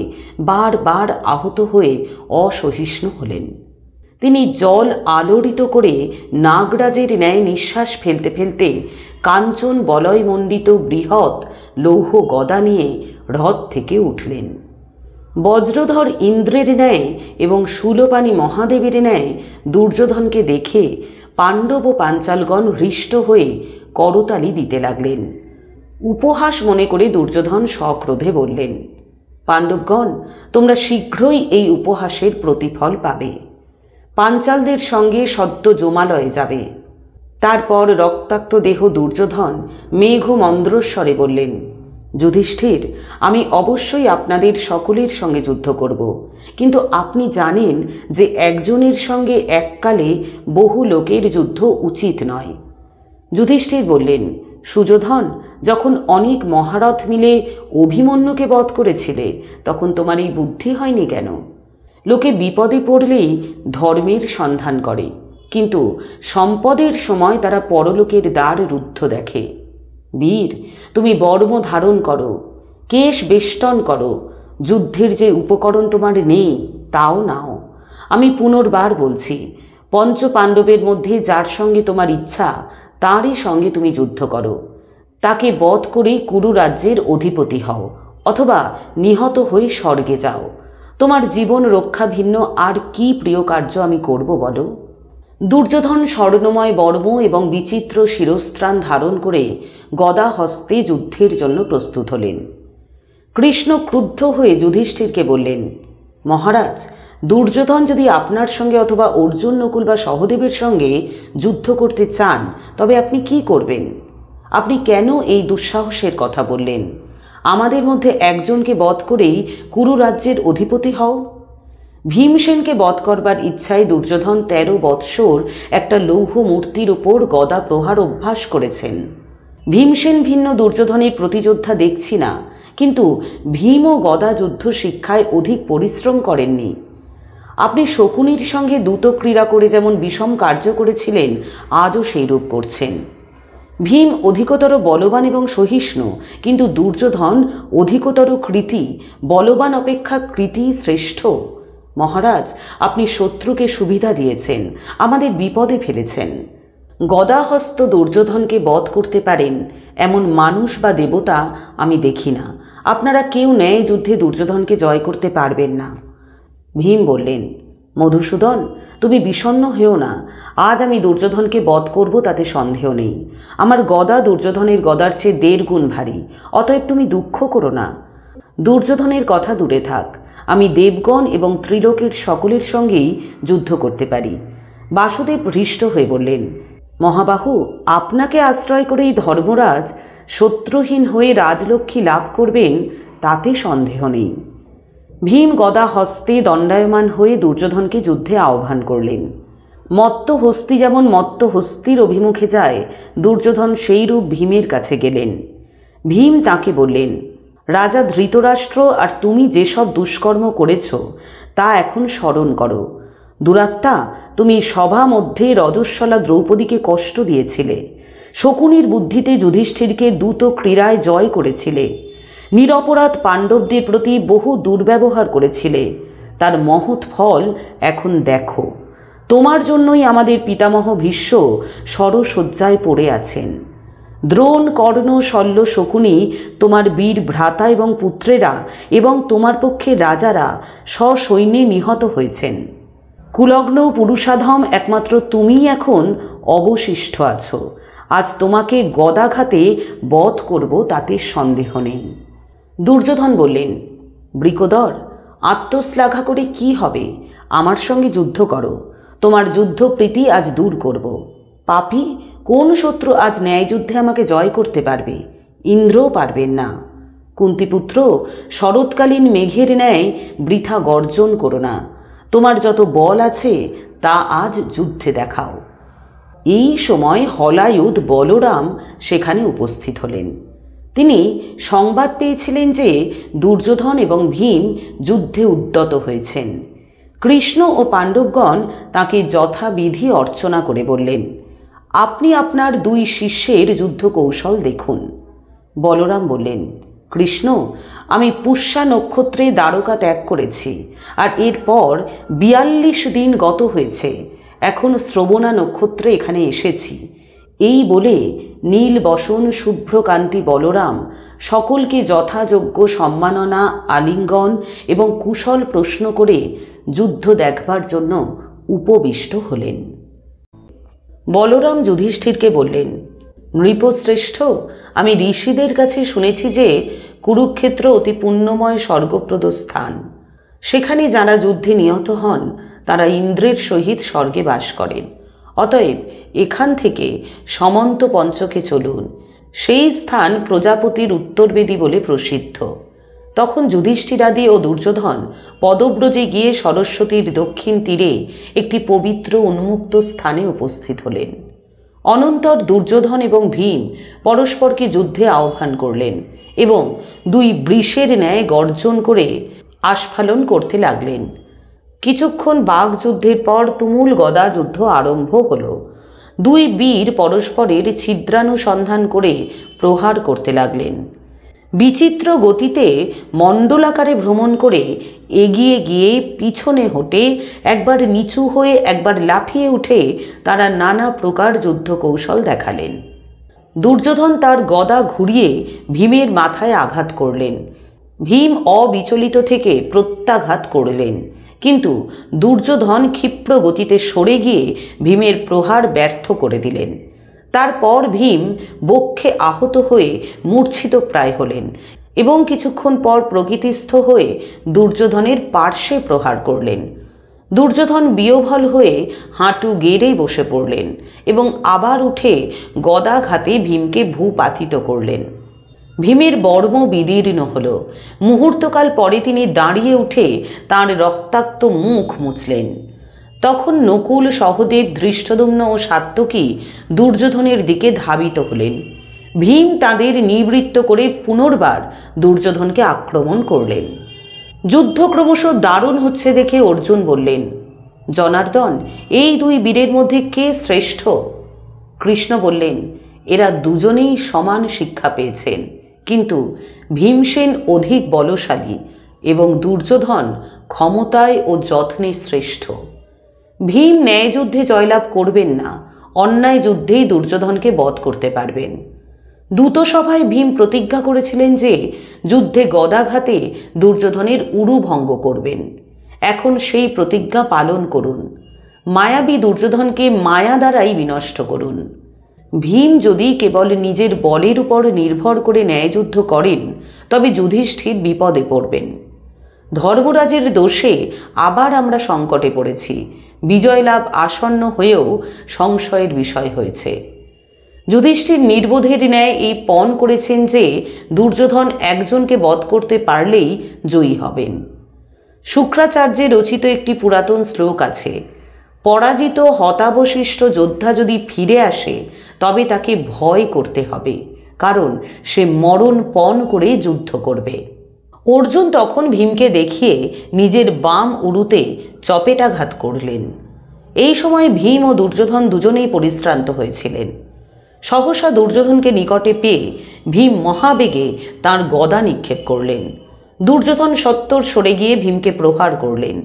[SPEAKER 1] বারবার আহত হয়ে অসহিষ্ণু হলেন। তিনি জল আলোড়িত করে নাগরাজের ন্যায় নিঃশ্বাস ফেলতে ফেলতে কাঞ্চন বলয়মণ্ডিত বৃহৎ লৌহ গদা নিয়ে হ্রদ থেকে উঠলেন। বজ্রধর ইন্দ্রের ন্যায় এবং শূলপাণি মহাদেবের ন্যায় দুর্যোধনকে দেখে পাণ্ডব ও পাঞ্চালগণ হৃষ্ট হয়ে করতালি দিতে লাগলেন। উপহাস মনে করে দুর্যোধন সক্রোধে বললেন, পাণ্ডবগণ, তোমরা শীঘ্রই এই উপহাসের প্রতিফল পাবে। পাঞ্চালদের সঙ্গে সদ্য জমালয়ে যাবে। তারপর রক্তাক্ত দেহ দুর্যোধন মেঘ মন্দ্রস্বরে বললেন, যুধিষ্ঠির, আমি অবশ্যই আপনাদের সকলের সঙ্গে যুদ্ধ করব, কিন্তু আপনি জানেন যে একজনের সঙ্গে এককালে বহু লোকের যুদ্ধ উচিত নয়। যুধিষ্ঠির বললেন, সুযোধন, যখন অনেক মহারথ মিলে অভিমন্যুকে বধ করেছিলে তখন তোমার এই বুদ্ধি হয়নি কেন? লোকে বিপদে পড়লেই ধর্মের সন্ধান করে, কিন্তু সম্পদের সময় তারা পরলোকের দ্বার রুদ্ধ দেখে। বীর, তুমি বর্ম ধারণ করো, কেশ বেষ্টন করো, যুদ্ধের যে উপকরণ তোমার নেই তাও নাও। আমি পুনর্বার বলছি, পঞ্চ পাণ্ডবের মধ্যে যার সঙ্গে তোমার ইচ্ছা তারই সঙ্গে তুমি যুদ্ধ করো। তাকে বধ করে কুরু রাজ্যের অধিপতি হও, অথবা নিহত হয়ে স্বর্গে যাও। তোমার জীবন রক্ষা ভিন্ন আর কি প্রিয় কার্য আমি করব বলো? দুর্যোধন স্বর্ণময় বর্ম এবং বিচিত্র শিরস্ত্রাণ ধারণ করে গদা হস্তে যুদ্ধের জন্য প্রস্তুত হলেন। কৃষ্ণ ক্রুদ্ধ হয়ে যুধিষ্ঠিরকে বললেন, মহারাজ, দুর্যোধন যদি আপনার সঙ্গে অথবা অর্জুন, নকুল বা সহদেবের সঙ্গে যুদ্ধ করতে চান তবে আপনি কি করবেন? আপনি কেন এই দুঃসাহসের কথা বললেন? আমাদের মধ্যে একজনকে বধ করেই কুরু রাজ্যের অধিপতি হও। ভীমসেনকে বধ করবার ইচ্ছায় দুর্যোধন 13 বৎসর একটা লৌহ মূর্তির ওপর গদা প্রহার অভ্যাস করেছেন। ভীমসেন ভিন্ন দুর্যোধনের প্রতিযোদ্ধা দেখছি না, কিন্তু ভীমও গদা যুদ্ধ শিক্ষায় অধিক পরিশ্রম করেননি। আপনি শকুনির সঙ্গে দ্রুত ক্রীড়া করে যেমন বিষম কার্য করেছিলেন, আজও সেইরূপ করছেন। ভীম অধিকতর বলবান এবং সহিষ্ণু, কিন্তু দুর্যোধন অধিকতর কৃতী। বলবান অপেক্ষা কৃতী শ্রেষ্ঠ। মহারাজ, আপনি শত্রুকে সুবিধা দিয়েছেন, আমাদের বিপদে ফেলেছেন। গদাহস্ত দুর্যোধনকে বধ করতে পারেন এমন মানুষ বা দেবতা আমি দেখি না। আপনারা কেউ ন্যায় যুদ্ধে দুর্যোধনকে জয় করতে পারবেন না। ভীম বললেন, মধুসূদন, তুমি বিষণ্ণ হয়েও না। আজ আমি দুর্যোধনকে বধ করব তাতে সন্দেহ নেই। আমার গদা দুর্যোধনের গদার চেয়ে 1.5 গুণ ভারী, অতএব তুমি দুঃখ করো না। দুর্যোধনের কথা দূরে থাক, আমি দেবগণ এবং ত্রিলোকের সকলের সঙ্গেই যুদ্ধ করতে পারি। বাসুদেব হৃষ্ট হয়ে বললেন, মহাবাহু, আপনাকে আশ্রয় করেই ধর্মরাজ শত্রুহীন হয়ে রাজলক্ষ্মী লাভ করবেন তাতে সন্দেহ নেই। ভীম গদা হস্তে দণ্ডায়মান হয়ে দুর্যোধনকে যুদ্ধে আহ্বান করলেন। মত্ত হস্তি যেমন মত্ত হস্তির অভিমুখে যায়, দুর্যোধন সেইরূপ ভীমের কাছে গেলেন। ভীম তাকে বললেন, রাজা ধৃতরাষ্ট্র আর তুমি যেসব দুষ্কর্ম করেছ তা এখন স্মরণ করো। দুরাত্মা, তুমি সভা মধ্যে রজস্বলা দ্রৌপদীকে কষ্ট দিয়েছিলে। শকুনির বুদ্ধিতে যুধিষ্ঠিরকে দ্রুত ক্রীড়ায় জয় করেছিলে। নিরপরাধ পাণ্ডবদের প্রতি বহু দুর্ব্যবহার করেছিলে। তার মহৎ ফল এখন দেখো। তোমার জন্যই আমাদের পিতামহ ভীষ্ম শরশয্যায় পড়ে আছেন। দ্রোণ, কর্ণ, শল্য, শকুনি তোমার বীর ভ্রাতা এবং পুত্রেরা এবং তোমার পক্ষে রাজারা সসৈন্যে নিহত হয়েছেন। কুলগ্ন পুরুষাধম একমাত্র তুমিই এখন অবশিষ্ট আছো। আজ তোমাকে গদাঘাতে বধ করব তাতে সন্দেহ নেই। দুর্যোধন বললেন, বৃকোদর, আত্মশ্লাঘা করে কি হবে? আমার সঙ্গে যুদ্ধ করো, তোমার যুদ্ধপ্রীতি আজ দূর করব। পাপী, কোন শত্রু আজ ন্যায়যুদ্ধে আমাকে জয় করতে পারবে? ইন্দ্রও পারবেন না। কুন্তিপুত্র, শরৎকালীন মেঘের ন্যায় বৃথা গর্জন করো না। তোমার যত বল আছে তা আজ যুদ্ধে দেখাও। এই সময় হলায়ুধ বলরাম সেখানে উপস্থিত হলেন। তিনি সংবাদ পেয়েছিলেন যে দুর্যোধন এবং ভীম যুদ্ধে উদ্যত হয়েছেন। কৃষ্ণ ও পাণ্ডবগণ তাকে যথাবিধি অর্চনা করে বললেন, আপনি আপনার দুই শিষ্যের যুদ্ধ কৌশল দেখুন। বলরাম বললেন, কৃষ্ণ, আমি পুষ্যা নক্ষত্রে দ্বারকা ত্যাগ করেছি, আর এরপর ৪২ দিন গত হয়েছে। এখন শ্রবণা নক্ষত্রে এখানে এসেছি। এই বলে নীল বসন শুভ্রকান্তি বলরাম সকলকে যথাযোগ্য সম্মাননা, আলিঙ্গন এবং কুশল প্রশ্ন করে যুদ্ধ দেখবার জন্য উপবিষ্ট হলেন। বলরাম যুধিষ্ঠিরকে বললেন, নৃপশ্রেষ্ঠ, আমি ঋষিদের কাছে শুনেছি যে কুরুক্ষেত্র অতি পুণ্যময় স্বর্গপ্রদ স্থান। সেখানে যারা যুদ্ধে নিহত হন তারা ইন্দ্রের সহিত স্বর্গে বাস করেন। অতএব এখান থেকে সমন্ত পঞ্চকে চলুন। সেই স্থান প্রজাপতির উত্তরবেদী বলে প্রসিদ্ধ। তখন যুধিষ্ঠিরাদি ও দুর্যোধন পদব্রজে গিয়ে সরস্বতীর দক্ষিণ তীরে একটি পবিত্র উন্মুক্ত স্থানে উপস্থিত হলেন। অনন্তর দুর্যোধন এবং ভীম পরস্পরকে যুদ্ধে আহ্বান করলেন এবং দুই বৃষের ন্যায় গর্জন করে আস্ফালন করতে লাগলেন। কিছুক্ষণ বাগযুদ্ধের পর তুমুল গদা যুদ্ধ আরম্ভ হল। দুই বীর পরস্পরের ছিদ্রানুসন্ধান করে প্রহার করতে লাগলেন। বিচিত্র গতিতে মণ্ডলাকারে ভ্রমণ করে এগিয়ে গিয়ে পিছনে হটে, একবার নিচু হয়ে একবার লাফিয়ে উঠে তারা নানা প্রকার যুদ্ধ কৌশল দেখালেন। দুর্যোধন তার গদা ঘুরিয়ে ভীমের মাথায় আঘাত করলেন। ভীম অবিচলিত থেকে প্রত্যাঘাত করলেন, কিন্তু দুর্যোধন ক্ষিপ্র গতিতে সরে গিয়ে ভীমের প্রহার ব্যর্থ করে দিলেন। তারপর ভীম বক্ষে আহত হয়ে মূর্ছিত প্রায় হলেন এবং কিছুক্ষণ পর প্রকৃতিস্থ হয়ে দুর্যোধনের পার্শ্বে প্রহার করলেন। দুর্যোধন বিহ্বল হয়ে হাঁটু গেড়ে বসে পড়লেন এবং আবার উঠে গদাঘাতে ভীমকে ভূপাতিত করলেন। ভীমের বর্ম বিদীর্ণ হল। মুহূর্তকাল পরে তিনি দাঁড়িয়ে উঠে তাঁর রক্তাক্ত মুখ মুছলেন। তখন নকুল, সহদেব, ধৃষ্টদ্যুম্ন ও সাত্যকী দুর্যোধনের দিকে ধাবিত হলেন। ভীম তাদের নিবৃত্ত করে পুনর্বার দুর্যোধনকে আক্রমণ করলেন। যুদ্ধ ক্রমশ দারুণ হচ্ছে দেখে অর্জুন বললেন, জনার্দন, এই দুই বীরের মধ্যে কে শ্রেষ্ঠ? কৃষ্ণ বললেন, এরা দুজনেই সমান শিক্ষা পেয়েছেন, কিন্তু ভীমসেন অধিক বলশালী এবং দুর্যোধন ক্ষমতায় ও যত্নে শ্রেষ্ঠ। ভীম ন্যায়যুদ্ধে জয়লাভ করবেন না, অন্যায় যুদ্ধেই দুর্যোধনকে বধ করতে পারবেন। দূতসভায় ভীম প্রতিজ্ঞা করেছিলেন যে যুদ্ধে গদাঘাতে দুর্যোধনের উরু ভঙ্গ করবেন। এখন সেই প্রতিজ্ঞা পালন করুন। মায়াবী দুর্যোধনকে মায়া দ্বারাই বিনষ্ট করুন। ভীম যদি কেবল নিজের বলের উপর নির্ভর করে ন্যায়যুদ্ধ করেন তবে যুধিষ্ঠির বিপদে পড়বেন। ধর্মরাজের দোষে আবার আমরা সংকটে পড়েছি। বিজয় লাভ আসন্ন হয়েও সংশয়ের বিষয় হয়েছে। যুধিষ্ঠির নির্বোধের ন্যায় এই পণ করেছেন যে দুর্যোধন একজনকে বধ করতে পারলেই জয়ী হবেন। শুক্রাচার্যের রচিত একটি পুরাতন শ্লোক আছে, পরাজিত হতাবশিষ্ট যোদ্ধা যদি ফিরে আসে তবে তাকে ভয় করতে হবে, কারণ সে মরণ পণ করে যুদ্ধ করবে। অর্জুন তখন ভীমকে দেখিয়ে নিজের বাম উরুতে চপেটাঘাত করলেন। এই সময় ভীম ও দুর্যোধন দুজনেই পরিশ্রান্ত হয়েছিলেন। সহসা দুর্যোধনকে নিকটে পেয়ে ভীম মহাবেগে তাঁর গদা নিক্ষেপ করলেন। দুর্যোধন সত্বর সরে গিয়ে ভীমকে প্রহার করলেন।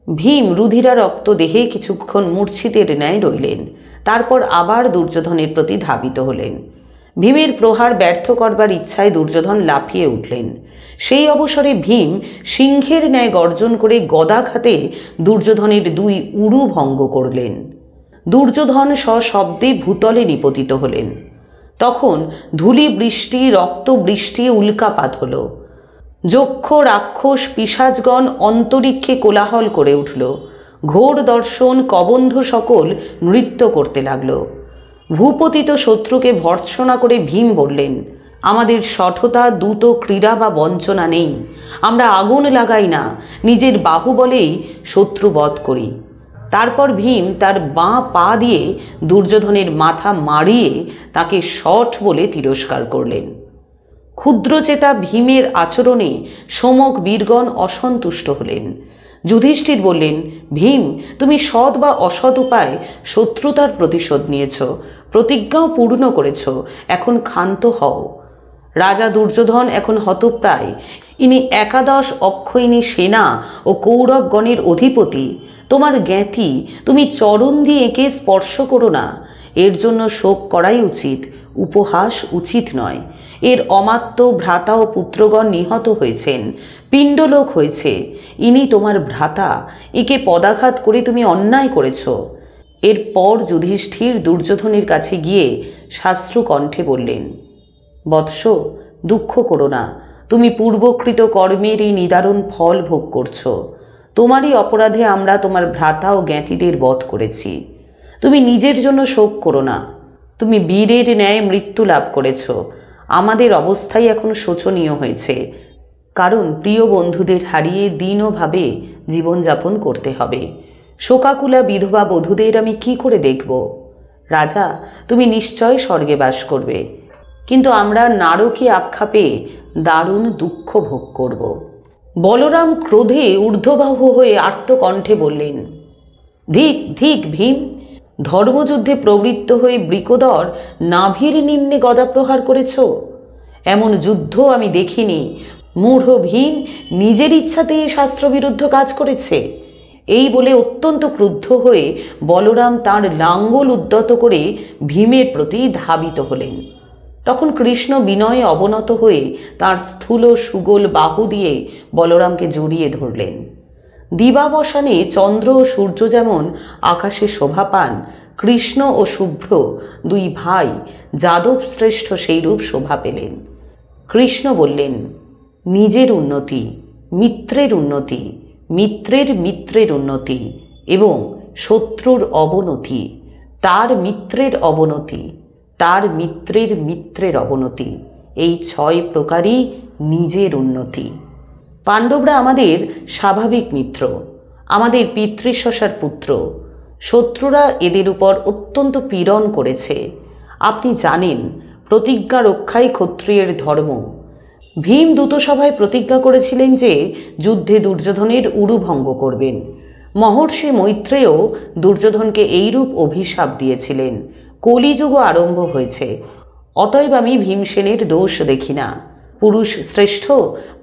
[SPEAKER 1] ভীম রুধিরা রক্ত দেহে কিছুক্ষণ মূর্ছিতের ন্যায় রইলেন। তারপর আবার দুর্যোধনের প্রতি ধাবিত হলেন। ভীমের প্রহার ব্যর্থ করবার ইচ্ছায় দুর্যোধন লাফিয়ে উঠলেন। সেই অবসরে ভীম সিংহের ন্যায় গর্জন করে গদাঘাতে দুর্যোধনের দুই উরু ভঙ্গ করলেন। দুর্যোধন সশব্দে ভূতলে নিপতিত হলেন। তখন ধূলি বৃষ্টি, রক্ত বৃষ্টি, উল্কাপাত হল। যক্ষ রাক্ষস পিশাচগণ অন্তরিক্ষে কোলাহল করে উঠল। ঘোর দর্শন কবন্ধ সকল নৃত্য করতে লাগল। ভূপতিত শত্রুকে ভর্ৎসনা করে ভীম বললেন, আমাদের শঠতা দ্রুত ক্রীড়া বা বঞ্চনা নেই। আমরা আগুন লাগাই না, নিজের বাহুবলেই শত্রু বধ করি। তারপর ভীম তার বাঁ পা দিয়ে দুর্যোধনের মাথা মারিয়ে তাকে শঠ বলে তিরস্কার করলেন। ক্ষুদ্রচেতা ভীমের আচরণে সমক বীরগণ অসন্তুষ্ট হলেন। যুধিষ্ঠির বললেন, ভীম, তুমি সৎ বা অসৎ উপায় শত্রুতার প্রতিশোধ নিয়েছ, প্রতিজ্ঞাও পূর্ণ করেছ, এখন ক্ষান্ত হও। রাজা দুর্যোধন এখন হতপ্রায়। ইনি 11 অক্ষয়িনী সেনা ও কৌরবগণের অধিপতি। তোমার জ্ঞাতি, তুমি চরণ দিয়ে একে স্পর্শ করো না। এর জন্য শোক করাই উচিত, উপহাস উচিত নয়। এর অমাত্য ভ্রাতা ও পুত্রগণ নিহত হয়েছেন, পিণ্ডলোক হয়েছে। ইনি তোমার ভ্রাতা, একে পদাঘাত করে তুমি অন্যায় করেছ। এরপর যুধিষ্ঠির দুর্যোধনের কাছে গিয়ে শাস্ত্র কণ্ঠে বললেন, বৎস, দুঃখ করো না। তুমি পূর্বকৃত কর্মের এই নিদারুণ ফল ভোগ করছ। তোমারই অপরাধে আমরা তোমার ভ্রাতা ও জ্ঞাতিদের বধ করেছি। তুমি নিজের জন্য শোক করো না। তুমি বীরের ন্যায় মৃত্যু লাভ করেছ। আমাদের অবস্থাই এখন শোচনীয় হয়েছে, কারণ প্রিয় বন্ধুদের হারিয়ে দীনভাবে জীবনযাপন করতে হবে। শোকাকুলা বিধবা বধূদের আমি কি করে দেখব? রাজা, তুমি নিশ্চয় স্বর্গে বাস করবে, কিন্তু আমরা নারকী আখ্যা পেয়ে দারুণ দুঃখ ভোগ করব। বলরাম ক্রোধে ঊর্ধ্ববাহু হয়ে আর্তকণ্ঠে বললেন, ধিক ধিক ভীম! ধর্মযুদ্ধে প্রবৃত্ত হয়ে বৃকোদর নাভির নিম্নে গদা প্রহার করেছ। এমন যুদ্ধ আমি দেখিনি। মূঢ় ভীম নিজের ইচ্ছাতে শাস্ত্রবিরুদ্ধ কাজ করেছে। এই বলে অত্যন্ত ক্রুদ্ধ হয়ে বলরাম তাঁর লাঙ্গল উদ্যত করে ভীমের প্রতি ধাবিত হলেন। তখন কৃষ্ণ বিনয়ে অবনত হয়ে তাঁর স্থূল সুগোল বাহু দিয়ে বলরামকে জড়িয়ে ধরলেন। দিবাবসানে চন্দ্র ও সূর্য যেমন আকাশে শোভা পান, কৃষ্ণ ও শুভ্র দুই ভাই যাদব শ্রেষ্ঠ সেইরূপ শোভা পেলেন। কৃষ্ণ বললেন, নিজের উন্নতি, মিত্রের উন্নতি, মিত্রের মিত্রের উন্নতি এবং শত্রুর অবনতি, তার মিত্রের অবনতি, তার মিত্রের মিত্রের অবনতি, এই 6 প্রকারই নিজের উন্নতি। পাণ্ডবরা আমাদের স্বাভাবিক মিত্র, আমাদের পিতৃশ্বসার পুত্র। শত্রুরা এদের উপর অত্যন্ত পীড়ন করেছে। আপনি জানেন, প্রতিজ্ঞা রক্ষাই ক্ষত্রিয়ের ধর্ম। ভীম দূতসভায় প্রতিজ্ঞা করেছিলেন যে যুদ্ধে দুর্যোধনের উরুভঙ্গ করবেন। মহর্ষি মৈত্রেয় দুর্যোধনকে এইরূপ অভিশাপ দিয়েছিলেন। কলিযুগ আরম্ভ হয়েছে, অতএব আমি ভীমসেনের দোষ দেখি না। পুরুষ শ্রেষ্ঠ,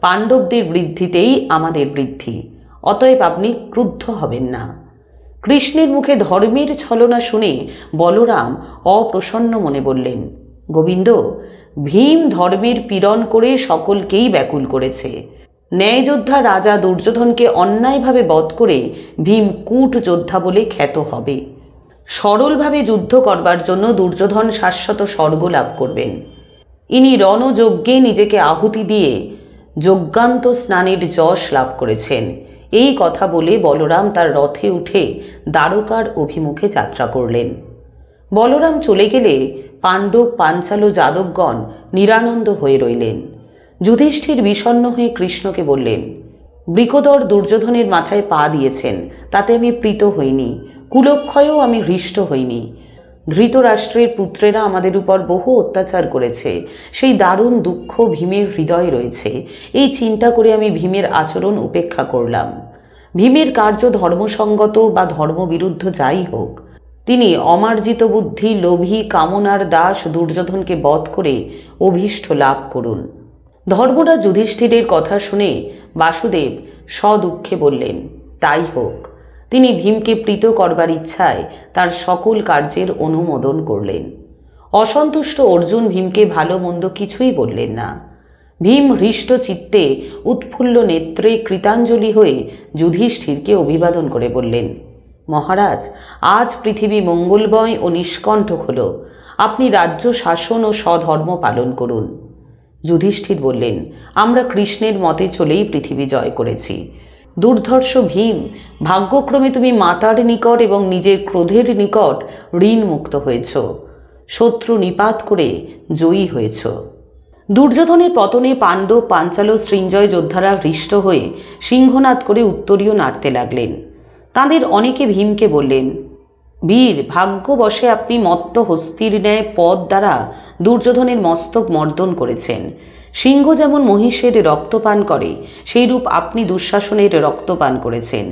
[SPEAKER 1] পাণ্ডবদের বৃদ্ধিতেই আমাদের বৃদ্ধি, অতএব আপনি ক্রুদ্ধ হবেন না। কৃষ্ণের মুখে ধর্মের ছলনা শুনে বলরাম অপ্রসন্ন মনে বললেন, গোবিন্দ, ভীম ধর্মের পীড়ন করে সকলকেই ব্যাকুল করেছে। ন্যায়যোদ্ধা রাজা দুর্যোধনকে অন্যায়ভাবে বধ করে ভীম কূট যোদ্ধা বলে খ্যাত হবে। সরলভাবে যুদ্ধ করবার জন্য দুর্যোধন শাশ্বত স্বর্গ লাভ করবেন। ইনি রণযজ্ঞে নিজেকে আহুতি দিয়ে যজ্ঞান্ত স্নানের যশ লাভ করেছেন। এই কথা বলে বলরাম তার রথে উঠে দ্বারকার অভিমুখে যাত্রা করলেন। বলরাম চলে গেলে পাণ্ডব, পাঞ্চাল ও যাদবগণ নিরানন্দ হয়ে রইলেন। যুধিষ্ঠির বিষণ্ণ হয়ে কৃষ্ণকে বললেন, বৃকোদর দুর্যোধনের মাথায় পা দিয়েছেন, তাতে আমি প্রীত হইনি, কুলক্ষয়েও আমি হৃষ্ট হইনি। ধৃতরাষ্ট্রের পুত্রেরা আমাদের উপর বহু অত্যাচার করেছে, সেই দারুণ দুঃখ ভীমের হৃদয়ে রয়েছে। এই চিন্তা করে আমি ভীমের আচরণ উপেক্ষা করলাম। ভীমের কার্য ধর্মসঙ্গত বা ধর্মবিরুদ্ধ যাই হোক, তিনি অমার্জিত বুদ্ধি, লোভী, কামনার দাস দুর্যোধনকে বধ করে অভীষ্ট লাভ করুন। ধর্মরাজ যুধিষ্ঠিরের কথা শুনে বাসুদেব সদুঃখে বললেন, তাই হোক। তিনি ভীমকে প্রীত করবার ইচ্ছায় তার সকল কার্যের অনুমোদন করলেন। অসন্তুষ্ট অর্জুন ভীমকে ভালো মন্দ কিছুই বললেন না। ভীম হৃষ্ট চিত্তে উৎফুল্ল নেত্রে কৃতাঞ্জলি হয়ে যুধিষ্ঠিরকে অভিবাদন করে বললেন, মহারাজ, আজ পৃথিবী মঙ্গলময় ও নিষ্কণ্টক হল। আপনি রাজ্য শাসন ও স্বধর্ম পালন করুন। যুধিষ্ঠির বললেন, আমরা কৃষ্ণের মতে চলেই পৃথিবী জয় করেছি। দুর্ধর্ষ ভীম, ভাগ্যক্রমে তুমি মাতার নিকট এবং নিজের ক্রোধের নিকট ঋণ মুক্ত হয়েছ, শত্রু নিপাত করে জয়ী হয়েছ। দুর্যোধনের পতনে পাণ্ডব, পাঞ্চাল, সৃঞ্জয় যোদ্ধারা হৃষ্ট হয়ে সিংহনাদ করে উত্তরীয় নাড়তে লাগলেন। তাঁদের অনেকে ভীমকে বললেন, বীর, ভাগ্যবশে আপনি মত্ত হস্তির ন্যায় পদ দ্বারা দুর্যোধনের মস্তক মর্দন করেছেন। সিংহ যেমন মহিষের রক্তপান করে, সেইরূপ আপনি দুঃশাসনের রক্তপান করেছেন।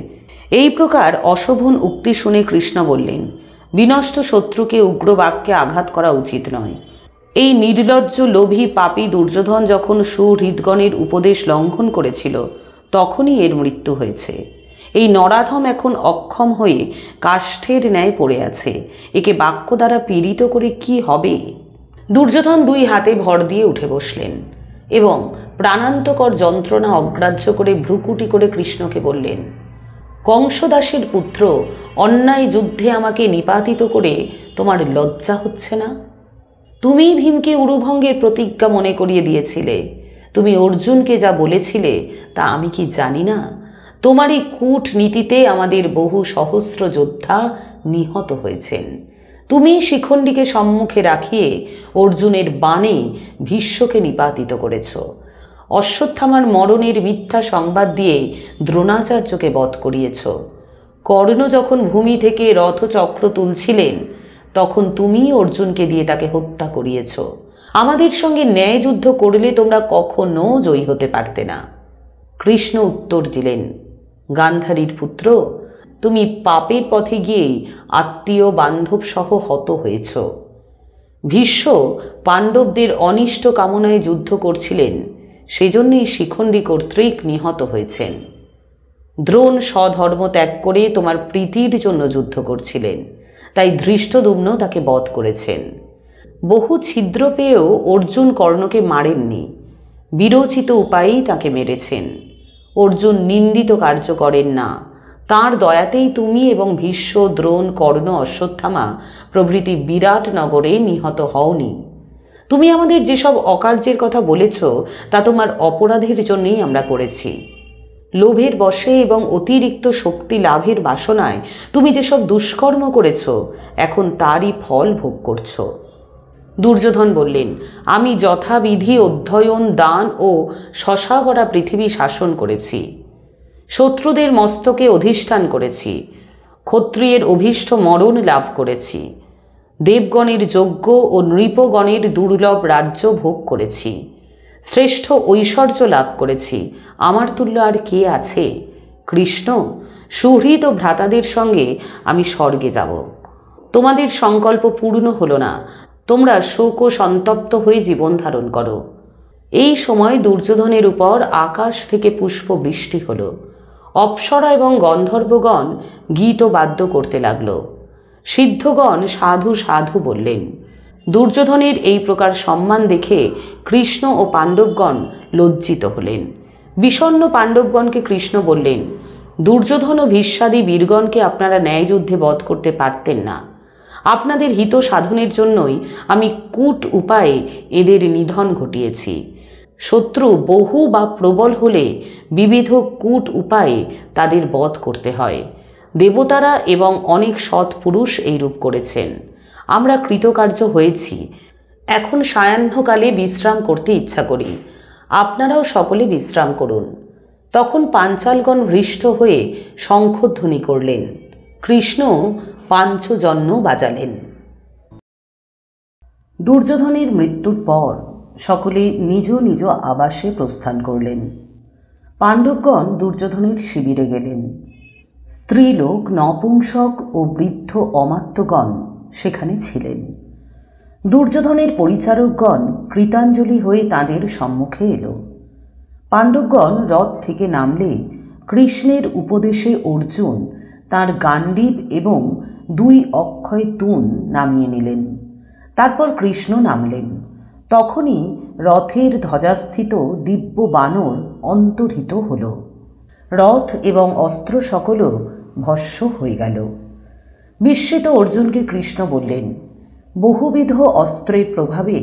[SPEAKER 1] এই প্রকার অশোভন উক্তি শুনে কৃষ্ণ বললেন, বিনষ্ট শত্রুকে উগ্র বাক্যে আঘাত করা উচিত নয়। এই নির্লজ্জ লোভী পাপী দুর্যোধন যখন সুহৃদগণের উপদেশ লঙ্ঘন করেছিল, তখনই এর মৃত্যু হয়েছে। এই নরাধম এখন অক্ষম হয়ে কাষ্ঠের ন্যায় পড়ে আছে। একে বাক্য দ্বারা পীড়িত করে কি হবে? দুর্যোধন দুই হাতে ভর দিয়ে উঠে বসলেন এবং প্রাণান্তকর যন্ত্রণা অগ্রাহ্য করে ভ্রুকুটি করে কৃষ্ণকে বললেন, কংসদাসের পুত্র, অন্যায় যুদ্ধে আমাকে নিপাতিত করে তোমার লজ্জা হচ্ছে না? তুমি ভীমকে উরুভঙ্গের প্রতিজ্ঞা মনে করিয়ে দিয়েছিলে। তুমি অর্জুনকে যা বলেছিলে তা আমি কি জানি না? তোমারই কূটনীতিতে আমাদের বহু সহস্র যোদ্ধা নিহত হয়েছেন। তুমি শিখণ্ডীকে সম্মুখে রাখিয়ে অর্জুনের বাণে ভীষ্মকে নিপাতিত করেছ। অশ্বত্থামার মরণের মিথ্যা সংবাদ দিয়ে দ্রোণাচার্যকে বধ করিয়েছ। কর্ণ যখন ভূমি থেকে রথচক্র তুলছিলেন, তখন তুমি অর্জুনকে দিয়ে তাকে হত্যা করিয়েছ। আমাদের সঙ্গে ন্যায় যুদ্ধ করলে তোমরা কখনো জয়ী হতে পারতে না। কৃষ্ণ উত্তর দিলেন, গান্ধারীর পুত্র, তুমি পাপের পথে গিয়েই আত্মীয় বান্ধব সহ হত হয়েছ। ভীষ্ম পাণ্ডবদের অনিষ্ট কামনায় যুদ্ধ করছিলেন, সেজন্যই শিখণ্ডী কর্তৃক নিহত হয়েছেন। দ্রোণ স্বধর্ম ত্যাগ করে তোমার প্রীতির জন্য যুদ্ধ করছিলেন, তাই ধৃষ্টদ্যুম্ন তাকে বধ করেছেন। বহু ছিদ্র পেয়েও অর্জুন কর্ণকে মারেননি, বিরোচিত উপায়েই তাকে মেরেছেন। অর্জুন নিন্দিত কার্য করেন না, তাঁর দয়াতেই তুমি এবং ভীষ্ম, দ্রোণ, কর্ণ, অশ্বত্থামা প্রভৃতি বিরাট নগরে নিহত হওনি। তুমি আমাদের যেসব অকার্যের কথা বলেছ তা তোমার অপরাধের জন্যই আমরা করেছি। লোভের বশে এবং অতিরিক্ত শক্তি লাভের বাসনায় তুমি যেসব দুষ্কর্ম করেছ, এখন তারই ফল ভোগ করছ। দুর্যোধন বললেন, আমি যথাবিধি অধ্যয়ন, দান ও শশাভরা পৃথিবী শাসন করেছি। শত্রুদের মস্তকে অধিষ্ঠান করেছি। ক্ষত্রিয়ের অভীষ্ট মরণ লাভ করেছি। দেবগণের যজ্ঞ ও নৃপগণের দুর্লভ রাজ্য ভোগ করেছি। শ্রেষ্ঠ ঐশ্বর্য লাভ করেছি। আমার তুল্য আর কে আছে? কৃষ্ণ, সুহৃদ ও ভ্রাতাদের সঙ্গে আমি স্বর্গে যাব। তোমাদের সংকল্প পূর্ণ হলো না, তোমরা শোক ও সন্তপ্ত হয়ে জীবন ধারণ করো। এই সময় দুর্যোধনের উপর আকাশ থেকে পুষ্প বৃষ্টি হলো। অপ্সরা এবং গন্ধর্বগণ গীত ও বাদ্য করতে লাগল। সিদ্ধগণ সাধু সাধু বললেন। দুর্যোধনের এই প্রকার সম্মান দেখে কৃষ্ণ ও পাণ্ডবগণ লজ্জিত হলেন। বিষণ্ণ পাণ্ডবগণকে কৃষ্ণ বললেন, দুর্যোধন ও ভীষ্মাদি বীরগণকে আপনারা ন্যায়যুদ্ধে বধ করতে পারতেন না। আপনাদের হিত সাধনের জন্যই আমি কূট উপায়ে এদের নিধন ঘটিয়েছি। শত্রু বহু বা প্রবল হলে বিবিধ কূট উপায়ে তাদের বধ করতে হয়। দেবতারা এবং অনেক সৎ পুরুষ এইরূপ করেছেন। আমরা কৃতকার্য হয়েছি। এখন সায়াহ্নকালে বিশ্রাম করতে ইচ্ছা করি। আপনারাও সকলে বিশ্রাম করুন। তখন পাঞ্চালগণ হৃষ্ট হয়ে শঙ্খধ্বনি করলেন। কৃষ্ণ পাঞ্চজন্য বাজালেন। দুর্যোধনের মৃত্যুর পর সকলে নিজ নিজ আবাসে প্রস্থান করলেন। পাণ্ডবগণ দুর্যোধনের শিবিরে গেলেন। স্ত্রীলোক, নপুংসক ও বৃদ্ধ অমাত্যগণ সেখানে ছিলেন। দুর্যোধনের পরিচারকগণ কৃতাঞ্জলি হয়ে তাঁদের সম্মুখে এলো। পাণ্ডবগণ রথ থেকে নামলে কৃষ্ণের উপদেশে অর্জুন তাঁর গান্ডীব এবং 2 অক্ষয় তুন নামিয়ে নিলেন। তারপর কৃষ্ণ নামলেন। তখনই রথের ধ্বজাস্থিত দিব্য বানর অন্তর্হিত হল। রথ এবং অস্ত্র সকলও ভস্ম হয়ে গেল। বিস্মিত অর্জুনকে কৃষ্ণ বললেন, বহুবিধ অস্ত্রের প্রভাবে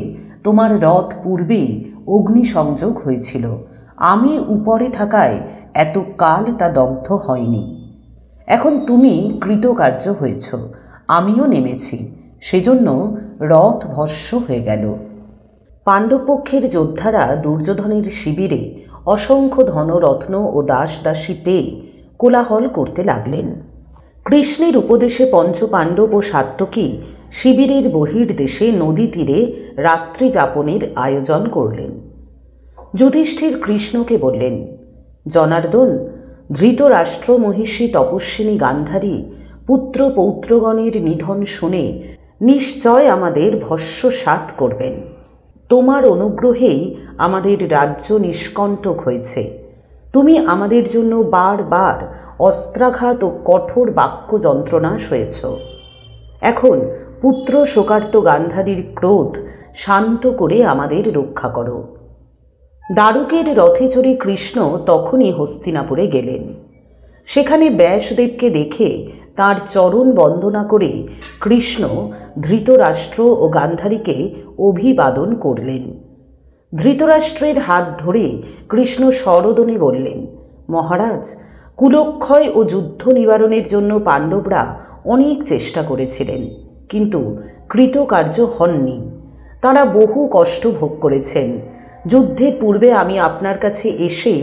[SPEAKER 1] তোমার রথ পূর্বেই অগ্নিসংযোগ হয়েছিল। আমি উপরে থাকায় এত কাল তা দগ্ধ হয়নি। এখন তুমি কৃতকার্য হয়েছ, আমিও নেমেছি, সেজন্য রথ ভস্ম হয়ে গেল। পাণ্ডবপক্ষের যোদ্ধারা দুর্যোধনের শিবিরে অসংখ্য ধনরত্ন ও দাস দাসী পেয়ে কোলাহল করতে লাগলেন। কৃষ্ণের উপদেশে পঞ্চপাণ্ডব ও সাত্যকী শিবিরের বহির্দেশে নদী তীরে রাত্রি যাপনের আয়োজন করলেন। যুধিষ্ঠির কৃষ্ণকে বললেন, জনার্দন, ধৃতরাষ্ট্র মহিষী তপস্বিনী গান্ধারী পুত্র পৌত্রগণের নিধন শুনে নিশ্চয় আমাদের ভস্মসাৎ করবেন। তোমার অনুগ্রহেই আমাদের রাজ্য নিষ্কণ্টক হয়েছে। তুমি আমাদের জন্য বারবার অস্ত্রাঘাত ও কঠোর বাক্য যন্ত্রণা সয়েছ। এখন পুত্র শোকার্ত গান্ধারীর ক্রোধ শান্ত করে আমাদের রক্ষা করো। দারুকের রথে চড়ে কৃষ্ণ তখনই হস্তিনাপুরে গেলেন। সেখানে ব্যাসদেবকে দেখে তাঁর চরণ বন্দনা করে কৃষ্ণ ধৃতরাষ্ট্র ও গান্ধারীকে অভিবাদন করলেন। ধৃতরাষ্ট্রের হাত ধরে কৃষ্ণ সরোদনে বললেন, মহারাজ, কুলক্ষয় ও যুদ্ধ নিবারণের জন্য পাণ্ডবরা অনেক চেষ্টা করেছিলেন, কিন্তু কৃতকার্য হননি। তারা বহু কষ্ট ভোগ করেছেন। যুদ্ধের পূর্বে আমি আপনার কাছে এসে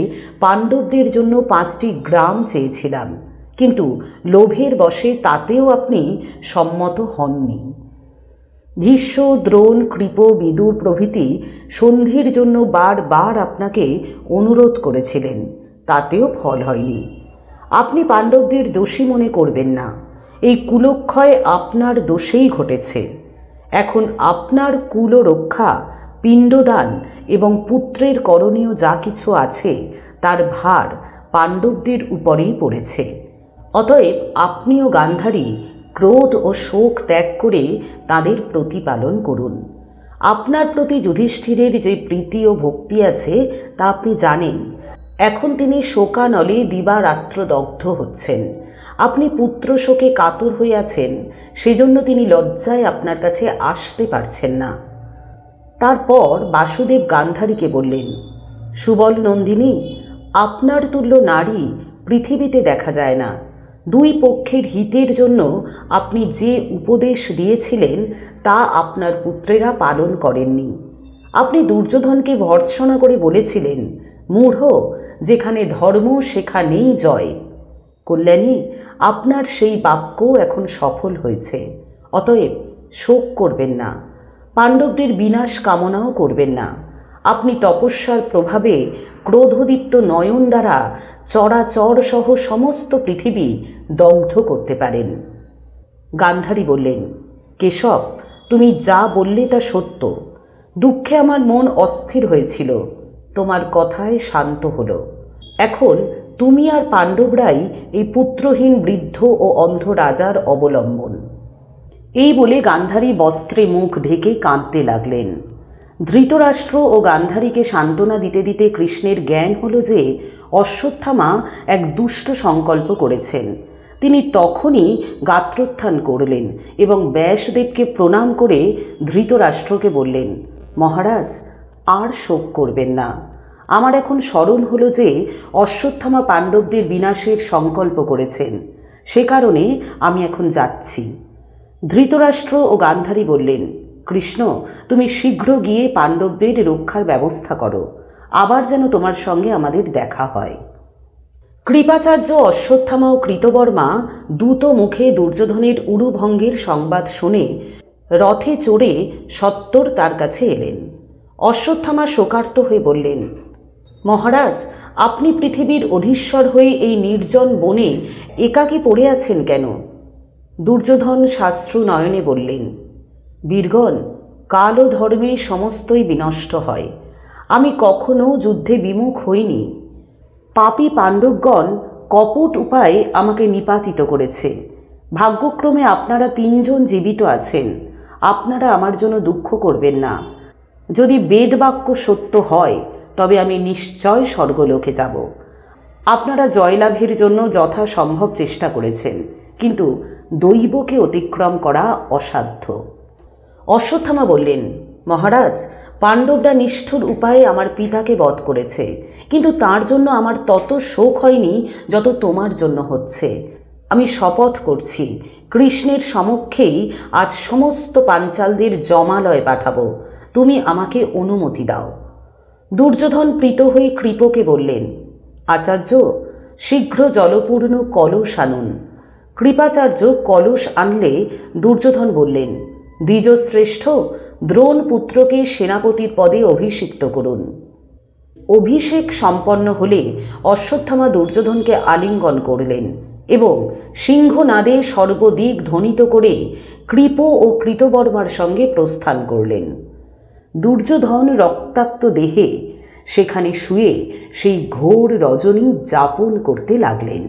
[SPEAKER 1] পাণ্ডবদের জন্য 5টি গ্রাম চেয়েছিলাম, কিন্তু লোভের বশে তাতেও আপনি সম্মত হননি। ভীষ্ম, দ্রোণ, কৃপ, বিদুর প্রভৃতি সন্ধির জন্য বারবার আপনাকে অনুরোধ করেছিলেন, তাতেও ফল হয়নি। আপনি পাণ্ডবদের দোষী মনে করবেন না, এই কুলক্ষয় আপনার দোষেই ঘটেছে। এখন আপনার কুল রক্ষা, পিণ্ডদান এবং পুত্রের করণীয় যা কিছু আছে তার ভার পাণ্ডবদের উপরেই পড়েছে। অতএব আপনিও গান্ধারী ক্রোধ ও শোক ত্যাগ করে তাদের প্রতিপালন করুন। আপনার প্রতি যুধিষ্ঠিরের যে প্রীতি ও ভক্তি আছে তা আপনি জানেন। এখন তিনি শোকানলে দিবারাত্র দগ্ধ হচ্ছেন। আপনি পুত্র শোকে কাতর হয়ে আছেন, সেজন্য তিনি লজ্জায় আপনার কাছে আসতে পারছেন না। তারপর বাসুদেব গান্ধারীকে বললেন, সুবল নন্দিনী, আপনার তুল্য নারী পৃথিবীতে দেখা যায় না। দুই পক্ষের হিতের জন্য আপনি যে উপদেশ দিয়েছিলেন তা আপনার পুত্রেরা পালন করেননি। আপনি দুর্যোধনকে ভর্ৎসনা করে বলেছিলেন, মূঢ়, যেখানে ধর্ম সেখানেই জয়। কল্যাণী, আপনার সেই বাক্য এখন সফল হয়েছে। অতএব শোক করবেন না, পাণ্ডবদের বিনাশ কামনাও করবেন না। আপনি তপস্যার প্রভাবে ক্রোধদীপ্ত নয়ন দ্বারা চরাচর সহ সমস্ত পৃথিবী দগ্ধ করতে পারেন। গান্ধারী বললেন, কেশব, তুমি যা বললে তা সত্য। দুঃখে আমার মন অস্থির হয়েছিল, তোমার কথায় শান্ত হলো। এখন তুমি আর পাণ্ডবরাই এই পুত্রহীন বৃদ্ধ ও অন্ধ রাজার অবলম্বন। এই বলে গান্ধারী বস্ত্রে মুখ ঢেকে কাঁদতে লাগলেন। ধৃতরাষ্ট্র ও গান্ধারীকে সান্ত্বনা দিতে দিতে কৃষ্ণের জ্ঞান হলো যে অশ্বত্থামা এক দুষ্ট সংকল্প করেছেন। তিনি তখনই গাত্রোত্থান করলেন এবং ব্যাসদেবকে প্রণাম করে ধৃতরাষ্ট্রকে বললেন, মহারাজ, আর শোক করবেন না। আমার এখন স্মরণ হলো যে অশ্বত্থামা পাণ্ডবদের বিনাশের সংকল্প করেছেন, সে কারণে আমি এখন যাচ্ছি। ধৃতরাষ্ট্র ও গান্ধারী বললেন, কৃষ্ণ, তুমি শীঘ্র গিয়ে পাণ্ডবদের রক্ষার ব্যবস্থা করো, আবার যেন তোমার সঙ্গে আমাদের দেখা হয়। কৃপাচার্য, অশ্বত্থামা ও কৃতবর্মা দ্রুত মুখে দুর্যোধনের উরুভঙ্গের সংবাদ শুনে রথে চড়ে সত্বর তার কাছে এলেন। অশ্বত্থামা শোকার্ত হয়ে বললেন, মহারাজ, আপনি পৃথিবীর অধীশ্বর হয়ে এই নির্জন বনে একাকী পড়ে আছেন কেন? দুর্যোধন শাস্ত্রু নয়নে বললেন, বীরগণ, কাল ও ধর্মে সমস্তই বিনষ্ট হয়। আমি কখনো যুদ্ধে বিমুখ হইনি। পাপী পাণ্ডবগণ কপট উপায়ে আমাকে নিপাতিত করেছে। ভাগ্যক্রমে আপনারা 3 জন জীবিত আছেন। আপনারা আমার জন্য দুঃখ করবেন না। যদি বেদবাক্য সত্য হয় তবে আমি নিশ্চয় স্বর্গলোকে যাব। আপনারা জয়লাভের জন্য যথাসম্ভব চেষ্টা করেছেন, কিন্তু দৈবকে অতিক্রম করা অসাধ্য। অশ্বত্থামা বললেন, মহারাজ, পাণ্ডবরা নিষ্ঠুর উপায়ে আমার পিতাকে বধ করেছে, কিন্তু তার জন্য আমার তত শোক হয়নি যত তোমার জন্য হচ্ছে। আমি শপথ করছি, কৃষ্ণের সমক্ষেই আজ সমস্ত পাঞ্চালদের জমালয়ে পাঠাবো। তুমি আমাকে অনুমতি দাও। দুর্যোধন প্রীত হয়ে কৃপকে বললেন, আচার্য, শীঘ্র জলপূর্ণ কলস আনুন। কৃপাচার্য কলস আনলে দুর্যোধন বললেন, দ্বিজশ্রেষ্ঠ, দ্রোণ পুত্রকে সেনাপতির পদে অভিষিক্ত করুন। অভিষেক সম্পন্ন হলে অশ্বত্থামা দুর্যোধনকে আলিঙ্গন করলেন এবং সিংহনাদে সর্বদিক ধ্বনিত করে কৃপ ও কৃতবর্মার সঙ্গে প্রস্থান করলেন। দুর্যোধন রক্তাক্ত দেহে সেখানে শুয়ে সেই ঘোর রজনী যাপন করতে লাগলেন।